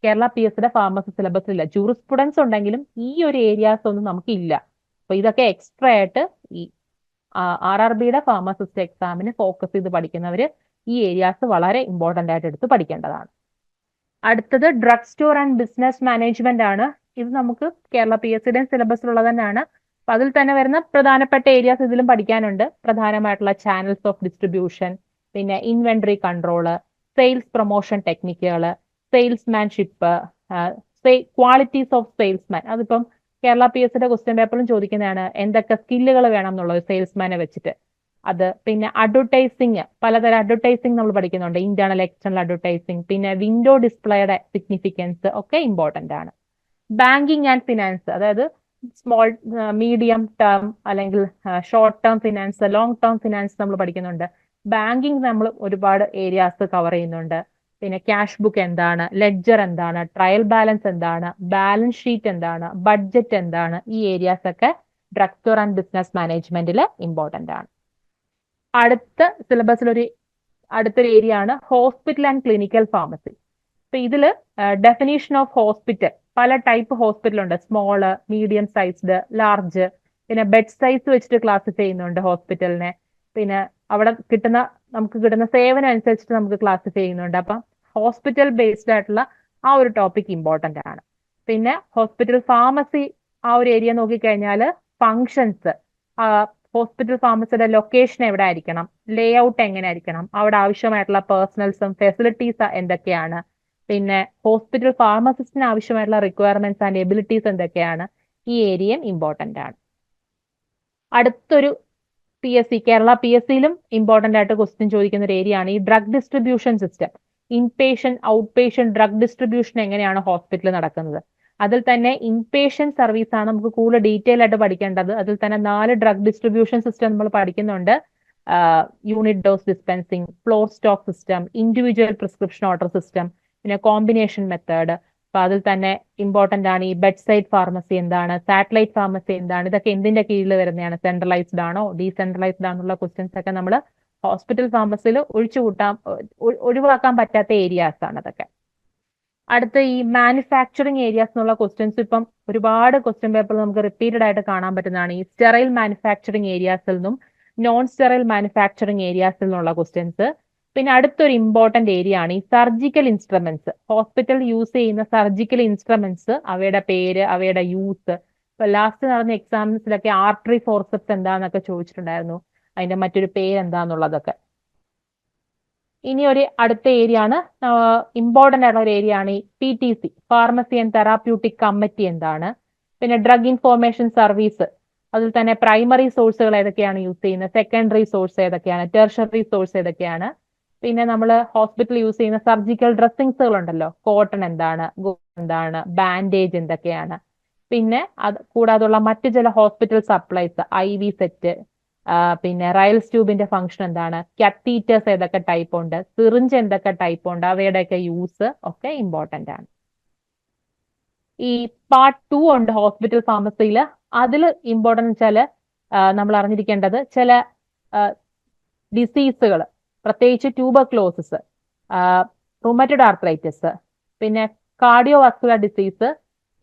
Speaker 1: കേരള PSC ഫാർമസി സിലബസിലില്ല. ജൂറിസ്പ്രുഡൻസ് ഉണ്ടെങ്കിലും ഈ ഒരു ഏരിയാസ് ഒന്നും നമുക്ക് ഇല്ല. അപ്പൊ ഇതൊക്കെ എക്സ്ട്രാ ആയിട്ട് ഈ RRBയുടെ ഫാർമസിസ്റ്റ് എക്സാമിന് ഫോക്കസ് ചെയ്ത് പഠിക്കുന്നവര് ഈ ഏരിയാസ് വളരെ ഇമ്പോർട്ടന്റ് ആയിട്ട് എടുത്ത് പഠിക്കേണ്ടതാണ്. അടുത്തത് drug store and business management ആണ്. ഇത് നമുക്ക് കേരള PSCയുടെ സിലബസിലുള്ളത് തന്നെയാണ്. അപ്പൊ അതിൽ തന്നെ വരുന്ന പ്രധാനപ്പെട്ട ഏരിയാസ് ഇതിലും പഠിക്കാനുണ്ട്. പ്രധാനമായിട്ടുള്ള ചാനൽസ് ഓഫ് ഡിസ്ട്രിബ്യൂഷൻ, പിന്നെ ഇൻവെന്ററി കൺട്രോള്, സെയിൽസ് പ്രൊമോഷൻ ടെക്നിക്കുകള്, സെയിൽസ്മാൻഷിപ്പ്, ക്വാളിറ്റീസ് ഓഫ് സെയിൽസ്മാൻ. അതിപ്പം കേരള PSCയുടെ ക്വസ്റ്റ്യൻ പേപ്പറിലും ചോദിക്കുന്നതാണ്, എന്തൊക്കെ സ്കില്ലുകൾ വേണം എന്നുള്ളത് സെയിൽസ്മാനെ വെച്ചിട്ട്. അത് പിന്നെ അഡ്വർടൈസിങ്, പലതരം അഡ്വർടൈസിങ് നമ്മൾ പഠിക്കുന്നുണ്ട്, ഇന്റേണൽ എക്സ്റ്റേണൽ അഡ്വർടൈസിങ്, പിന്നെ വിൻഡോ ഡിസ്പ്ലേയുടെ സിഗ്നിഫിക്കൻസ് ഒക്കെ ഇമ്പോർട്ടന്റ് ആണ്. ബാങ്കിങ് ആൻഡ് ഫിനാൻസ്, അതായത് സ്മോൾ മീഡിയം ടേം അല്ലെങ്കിൽ short term finance, long term finance നമ്മൾ പഠിക്കുന്നുണ്ട്. ബാങ്കിങ് നമ്മൾ ഒരുപാട് ഏരിയാസ് കവർ ചെയ്യുന്നുണ്ട്. പിന്നെ ക്യാഷ് ബുക്ക് എന്താണ്, ലെഡ്ജർ എന്താണ്, ട്രയൽ ബാലൻസ് എന്താണ്, ബാലൻസ് ഷീറ്റ് എന്താണ്, ബഡ്ജറ്റ് എന്താണ്, ഈ ഏരിയാസ് ഒക്കെ ഡ്രഗ് സ്റ്റോർ ആൻഡ് ബിസിനസ് മാനേജ്മെന്റിൽ ഇമ്പോർട്ടന്റ് ആണ്. അടുത്തൊരു ഏരിയ ആണ് ഹോസ്പിറ്റൽ ആൻഡ് ക്ലിനിക്കൽ ഫാർമസി. അപ്പൊ ഇതില് ഡെഫിനീഷൻ ഓഫ് ഹോസ്പിറ്റൽ, പല ടൈപ്പ് ഹോസ്പിറ്റൽ ഉണ്ട്, സ്മോള്, മീഡിയം സൈസ്ഡ്, ലാർജ്, പിന്നെ ബെഡ് സൈസ് വെച്ചിട്ട് ക്ലാസിഫൈ ചെയ്യുന്നുണ്ട് ഹോസ്പിറ്റലിനെ. പിന്നെ അവിടെ നമുക്ക് കിട്ടുന്ന സേവനം അനുസരിച്ചിട്ട് നമുക്ക് ക്ലാസിഫൈ ചെയ്യുന്നുണ്ട്. അപ്പം ഹോസ്പിറ്റൽ ബേസ്ഡ് ആയിട്ടുള്ള ആ ഒരു ടോപ്പിക് ഇമ്പോർട്ടന്റ് ആണ്. പിന്നെ ഹോസ്പിറ്റൽ ഫാർമസി ആ ഒരു ഏരിയ നോക്കിക്കഴിഞ്ഞാൽ ഫങ്ഷൻസ്, ഹോസ്പിറ്റൽ ഫാർമസിയുടെ ലൊക്കേഷൻ എവിടെ ആയിരിക്കണം, ലേ ഔട്ട് എങ്ങനെ ആയിരിക്കണം, അവിടെ ആവശ്യമായിട്ടുള്ള പേഴ്സണൽസും ഫെസിലിറ്റീസ് എന്തൊക്കെയാണ്, പിന്നെ ഹോസ്പിറ്റൽ ഫാർമസിസ്റ്റിന് ആവശ്യമായിട്ടുള്ള റിക്വയർമെന്റ്സ് ആൻഡ് എബിലിറ്റീസ് എന്തൊക്കെയാണ്, ഈ ഏരിയയും ഇമ്പോർട്ടന്റ് ആണ്. അടുത്തൊരു കേരള PSCയിലും ഇമ്പോർട്ടന്റ് ആയിട്ട് ക്വസ്റ്റ്യൻ ചോദിക്കുന്ന ഒരു ഏരിയ ആണ് ഈ drug distribution system. Inpatient, out patient drug distribution എങ്ങനെയാണ് ഹോസ്പിറ്റലിൽ നടക്കുന്നത്. അതിൽ തന്നെ ഇൻപേഷ്യന്റ് സർവീസ് ആണ് നമുക്ക് കൂടുതൽ ഡീറ്റെയിൽ ആയിട്ട് പഠിക്കേണ്ടത്. അതിൽ തന്നെ 4 ഡ്രഗ് ഡിസ്ട്രിബ്യൂഷൻ സിസ്റ്റം നമ്മൾ പഠിക്കുന്നുണ്ട്. Unit dose dispensing, floor stock system, individual prescription order system, പിന്നെ കോമ്പിനേഷൻ മെത്തേഡ്. അപ്പൊ അതിൽ തന്നെ ഇമ്പോർട്ടന്റ് ആണ് ഈ ബെഡ് സൈഡ് ഫാർമസി എന്താണ്, സാറ്റലൈറ്റ് ഫാർമസി എന്താണ്, ഇതൊക്കെ എന്തിന്റെ കീഴിൽ വരുന്നതാണ്, സെൻട്രലൈസ്ഡ് ആണോ ഡീസെൻട്രലൈസ്ഡ് ആണെന്നുള്ള ക്വസ്റ്റ്യൻസ് ഒക്കെ നമ്മൾ ഹോസ്പിറ്റൽ ഫാർമസിയിൽ ഒഴിവാക്കാൻ പറ്റാത്ത ഏരിയാസ് ആണ് അതൊക്കെ. അടുത്ത ഈ മാനുഫാക്ചറിങ് ഏരിയാസ് എന്നുള്ള ക്വസ്റ്റ്യൻസ് ഇപ്പം ഒരുപാട് ക്വസ്റ്റ്യൻ പേപ്പർ നമുക്ക് റിപ്പീറ്റഡ് ആയിട്ട് കാണാൻ പറ്റുന്നതാണ്. ഈ സ്റ്റെറൈൽ മാനുഫാക്ചറിങ് ഏരിയാസിൽ നിന്നും നോൺ സ്റ്റെറൈൽ മാനുഫാക്ചറിങ് ഏരിയാസിൽ നിന്നുള്ള ക്വസ്റ്റ്യൻസ്. പിന്നെ അടുത്തൊരു ഇമ്പോർട്ടന്റ് ഏരിയ ആണ് ഈ സർജിക്കൽ ഇൻസ്ട്രുമെന്റ്സ്. ഹോസ്പിറ്റൽ യൂസ് ചെയ്യുന്ന സർജിക്കൽ ഇൻസ്ട്രുമെന്റ്സ്, അവയുടെ പേര്, അവയുടെ യൂസ്. ഇപ്പൊ ലാസ്റ്റ് നടന്ന എക്സാംസിലൊക്കെ ആർട്ടറി ഫോർസെപ്സ് എന്താന്നൊക്കെ ചോദിച്ചിട്ടുണ്ടായിരുന്നു, അതിന്റെ മറ്റൊരു പേര് എന്താന്നുള്ളതൊക്കെ. ഇനി ഒരു അടുത്ത ഏരിയ ആണ്, ഇമ്പോർട്ടന്റ് ആയിട്ടുള്ള ഒരു ഏരിയ ആണ് ഈ PTC, pharmacy and therapeutic committee എന്താണ്. പിന്നെ ഡ്രഗ് ഇൻഫോർമേഷൻ സർവീസ്, അതിൽ തന്നെ പ്രൈമറി സോഴ്സുകൾ ഏതൊക്കെയാണ് യൂസ് ചെയ്യുന്നത്, സെക്കൻഡറി സോഴ്സ് ഏതൊക്കെയാണ്, ടെർഷറി സോഴ്സ് ഏതൊക്കെയാണ്. പിന്നെ നമ്മൾ ഹോസ്പിറ്റൽ യൂസ് ചെയ്യുന്ന സർജിക്കൽ ഡ്രസ്സിങ്സുകൾ ഉണ്ടല്ലോ, കോട്ടൺ എന്താണ്, എന്താണ്, ബാൻഡേജ് എന്തൊക്കെയാണ്. പിന്നെ അത് കൂടാതുള്ള മറ്റു ചില ഹോസ്പിറ്റൽ സപ്ലൈസ്, IV സെറ്റ്, പിന്നെ റയൽസ് ട്യൂബിന്റെ ഫംഗ്ഷൻ എന്താണ്, കത്തീറ്റേഴ്സ് ഏതൊക്കെ ടൈപ്പ് ഉണ്ട്, സിറിഞ്ച് എന്തൊക്കെ ടൈപ്പ് ഉണ്ട്, അവയുടെയൊക്കെ യൂസ് ഒക്കെ ഇമ്പോർട്ടന്റ് ആണ്. ഈ പാർട്ട് 2 ഉണ്ട് ഹോസ്പിറ്റൽ ഫാർമസിയിൽ. അതിൽ ഇമ്പോർട്ടന്റ് വെച്ചാൽ നമ്മൾ അറിഞ്ഞിരിക്കേണ്ടത് ചില ഡിസീസുകൾ, പ്രത്യേകിച്ച് ട്യൂബർക്ലോസിസ്, റുമറ്റഡ് ആർത്രൈറ്റിസ്, പിന്നെ cardio vascular disease,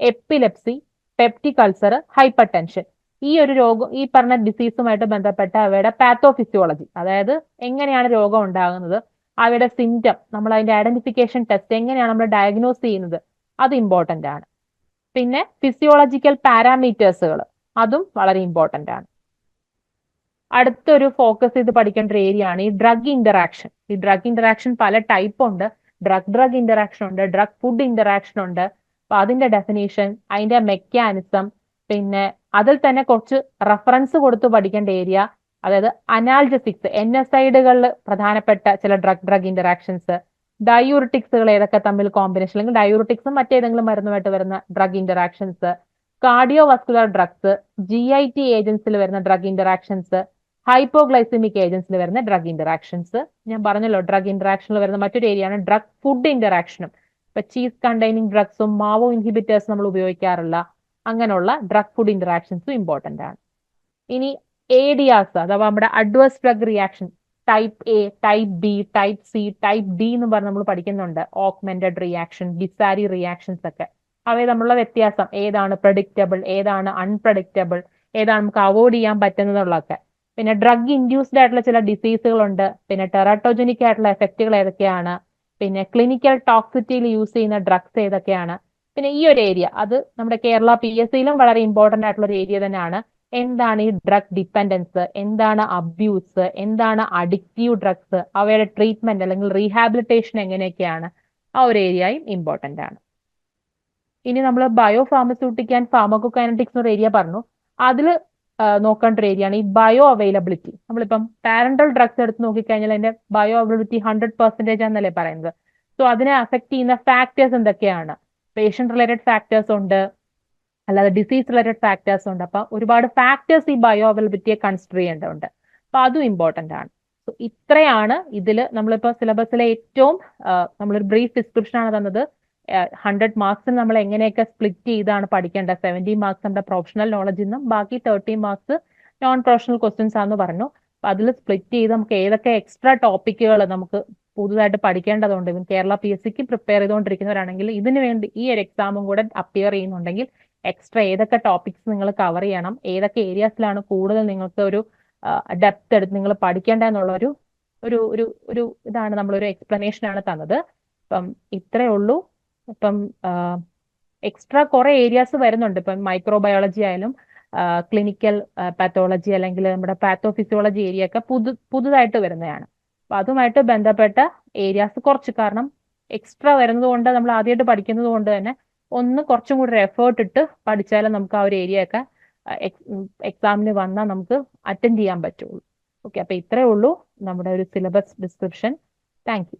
Speaker 1: epilepsy, peptic ulcer, hyper tension. ഈ ഒരു രോഗം, ഈ പറഞ്ഞ ഡിസീസുമായിട്ട് ബന്ധപ്പെട്ട അവയുടെ പാത്തോഫിസിയോളജി, അതായത് എങ്ങനെയാണ് രോഗം ഉണ്ടാകുന്നത്, അവയുടെ സിംറ്റം, നമ്മൾ അതിന്റെ ഐഡന്റിഫിക്കേഷൻ ടെസ്റ്റ് എങ്ങനെയാണ് നമ്മൾ ഡയഗ്നോസ് ചെയ്യുന്നത്, അത് ഇമ്പോർട്ടന്റ് ആണ്. പിന്നെ ഫിസിയോളജിക്കൽ പാരാമീറ്റേഴ്സുകൾ, അതും വളരെ ഇമ്പോർട്ടന്റ് ആണ്. അടുത്തൊരു ഫോക്കസ് ചെയ്ത് പഠിക്കേണ്ട ഒരു ഏരിയ ആണ് ഈ ഡ്രഗ് ഇന്ററാക്ഷൻ. ഈ ഡ്രഗ് ഇന്ററാക്ഷൻ പല ടൈപ്പ് ഉണ്ട്. ഡ്രഗ് ഇന്ററാക്ഷൻ ഉണ്ട്, ഡ്രഗ് ഫുഡ് ഇന്ററാക്ഷൻ ഉണ്ട്. അപ്പൊ അതിന്റെ ഡെഫിനേഷൻ, അതിന്റെ മെക്കാനിസം, പിന്നെ അതിൽ തന്നെ കുറച്ച് റെഫറൻസ് കൊടുത്ത് പഠിക്കേണ്ട ഏരിയ, അതായത് അനാൽജസിക്സ്, NSAIDകളിൽ പ്രധാനപ്പെട്ട ചില ഡ്രഗ് ഇന്ററാക്ഷൻസ്, ഡയൂറിറ്റിക്സുകൾ ഏതൊക്കെ തമ്മിൽ കോമ്പിനേഷൻ, അല്ലെങ്കിൽ ഡയൂറിറ്റിക്സും മറ്റേതെങ്കിലും മരുന്നുമായിട്ട് വരുന്ന drug interactions, cardio vascular drugs, GIT ഏജൻസിൽ വരുന്ന ഡ്രഗ് ഇന്ററാക്ഷൻസ്, ഹൈപ്പോഗ്ലൈസിമിക് ഏജൻസിൽ വരുന്ന ഡ്രഗ് ഇന്ററാക്ഷൻസ്. ഞാൻ പറഞ്ഞല്ലോ, ഡ്രഗ് ഇന്ററാക്ഷനിൽ വരുന്ന മറ്റൊരു ഏരിയ ആണ് ഡ്രഗ് ഫുഡ് ഇന്ററാക്ഷനും. ഇപ്പൊ ചീസ് കണ്ടെയ്നിങ് ഡ്രഗ്സും മാവോ ഇൻഹിബിറ്റേഴ്സ് നമ്മൾ ഉപയോഗിക്കാറില്ല, അങ്ങനെയുള്ള ഡ്രഗ് ഫുഡ് ഇന്ററാക്ഷൻസും ഇമ്പോർട്ടന്റ് ആണ്. ഇനി ADRs അഥവാ നമ്മുടെ adverse drug reaction, type A, type B, type C, type D എന്ന് പറഞ്ഞ് നമ്മൾ പഠിക്കുന്നുണ്ട്. ഓഗ്മെന്റഡ് റിയാക്ഷൻ, ഡിസാരി റിയാക്ഷൻസ് ഒക്കെ. അവയെ തമ്മിലുള്ള വ്യത്യാസം, ഏതാണ് പ്രഡിക്റ്റബിൾ, ഏതാണ് അൺപ്രഡിക്റ്റബിൾ, ഏതാണ് നമുക്ക് അവോയ്ഡ് ചെയ്യാൻ പറ്റുന്നതുള്ളതൊക്കെ. പിന്നെ ഡ്രഗ് ഇൻഡ്യൂസ്ഡ് ആയിട്ടുള്ള ചില ഡിസീസുകളുണ്ട്. പിന്നെ ടെറാട്ടോജനിക് ആയിട്ടുള്ള എഫക്റ്റുകൾ ഏതൊക്കെയാണ്, പിന്നെ ക്ലിനിക്കൽ ടോക്സിറ്റിയിൽ യൂസ് ചെയ്യുന്ന ഡ്രഗ്സ് ഏതൊക്കെയാണ്. പിന്നെ ഈ ഒരു ഏരിയ, അത് നമ്മുടെ കേരള PSCയിലും വളരെ ഇമ്പോർട്ടന്റ് ആയിട്ടുള്ള ഒരു ഏരിയ തന്നെയാണ്. എന്താണ് ഈ ഡ്രഗ് ഡിപ്പെൻഡൻസ്, എന്താണ് അബ്യൂസ്, എന്താണ് അഡിക്റ്റീവ് ഡ്രഗ്സ്, അവയുടെ ട്രീറ്റ്മെന്റ് അല്ലെങ്കിൽ റീഹാബിലിറ്റേഷൻ എങ്ങനെയൊക്കെയാണ്, ആ ഒരു ഏരിയയും ഇമ്പോർട്ടന്റ് ആണ്. ഇനി നമ്മൾ ബയോ ഫാർമസ്യൂട്ടിക് ആൻഡ് ഫാർമക്കോകൈനറ്റിക്സ് ഒരു ഏരിയ പറഞ്ഞു. അതിൽ നോക്കേണ്ട ഒരു ഏരിയ ആണ് ഈ ബയോ അവൈലബിലിറ്റി. നമ്മളിപ്പം പാരന്റൽ ഡ്രഗ്സ് എടുത്ത് നോക്കിക്കഴിഞ്ഞാൽ അതിന്റെ ബയോ അവൈലബിലിറ്റി 100% ആണെന്നല്ലേ പറയുന്നത്. സോ അതിനെ അഫക്ട് ചെയ്യുന്ന ഫാക്ടേഴ്സ് എന്തൊക്കെയാണ്, പേഷ്യന്റ് റിലേറ്റഡ് ഫാക്ടേഴ്സ് ഉണ്ട്, അല്ലാതെ ഡിസീസ് റിലേറ്റഡ് ഫാക്ടേഴ്സ് ഉണ്ട്. അപ്പൊ ഒരുപാട് ഫാക്ടേഴ്സ് ഈ ബയോ അവൈലബിലിറ്റിയെ കൺസിഡർ ചെയ്യേണ്ടതുണ്ട്. അപ്പൊ അതും ഇമ്പോർട്ടന്റ് ആണ്. സോ ഇത്രയാണ് ഇതിൽ നമ്മളിപ്പോ സിലബസിലെ ഏറ്റവും നമ്മളൊരു ബ്രീഫ് ഡിസ്ക്രിപ്ഷൻ ആണ് തന്നത്. 100 മാർക്സിന് നമ്മൾ എങ്ങനെയൊക്കെ സ്പ്ലിറ്റ് ചെയ്താണ് പഠിക്കേണ്ടത്. 70 മാർക്സ് നമ്മുടെ പ്രൊഫഷണൽ നോളജിൽ നിന്നും ബാക്കി 30 മാർക്സ് നോൺ പ്രൊഫഷണൽ ക്വസ്റ്റ്യൻസ് ആണെന്ന് പറഞ്ഞു. അപ്പൊ അതിൽ സ്പ്ലിറ്റ് ചെയ്ത് നമുക്ക് ഏതൊക്കെ എക്സ്ട്രാ ടോപ്പിക്കുകൾ നമുക്ക് പുതുതായിട്ട് പഠിക്കേണ്ടതുണ്ട്. ഇവൻ കേരള PSCക്ക് പ്രിപ്പയർ ചെയ്തുകൊണ്ടിരിക്കുന്നവരാണെങ്കിൽ ഇതിനു വേണ്ടി ഈ ഒരു എക്സാമും കൂടെ അപ്പിയർ ചെയ്യുന്നുണ്ടെങ്കിൽ എക്സ്ട്രാ ഏതൊക്കെ ടോപ്പിക്സ് നിങ്ങൾ കവർ ചെയ്യണം, ഏതൊക്കെ ഏരിയാസിലാണ് കൂടുതൽ നിങ്ങൾക്ക് ഒരു ഡെപ്ത് എടുത്ത് നിങ്ങൾ പഠിക്കേണ്ടതെന്നുള്ള ഒരു ഒരു ഒരു ഒരു ഇതാണ്, നമ്മളൊരു എക്സ്പ്ലനേഷൻ ആണ് തന്നത്. അപ്പം ഇത്രയേ ഉള്ളൂ. ഇപ്പം എക്സ്ട്രാ കുറെ ഏരിയാസ് വരുന്നുണ്ട്. ഇപ്പം മൈക്രോബയോളജി ആയാലും ക്ലിനിക്കൽ പാത്തോളജി അല്ലെങ്കിൽ നമ്മുടെ പാത്തോഫിസിയോളജി ഏരിയ ഒക്കെ പുതുതായിട്ട് വരുന്നതാണ്. അപ്പൊ അതുമായിട്ട് ബന്ധപ്പെട്ട ഏരിയാസ് കുറച്ച്, കാരണം എക്സ്ട്രാ വരുന്നത് കൊണ്ട്, നമ്മൾ ആദ്യമായിട്ട് പഠിക്കുന്നത് കൊണ്ട് തന്നെ ഒന്ന് കുറച്ചും കൂടി എഫേർട്ട് ഇട്ട് പഠിച്ചാലേ നമുക്ക് ആ ഒരു ഏരിയ ഒക്കെ എക്സാമിന് വന്നാൽ നമുക്ക് അറ്റൻഡ് ചെയ്യാൻ പറ്റുള്ളൂ. ഓക്കെ, അപ്പൊ ഇത്രയേ ഉള്ളൂ നമ്മുടെ ഒരു സിലബസ് ഡിസ്ക്രിപ്ഷൻ. Thank you.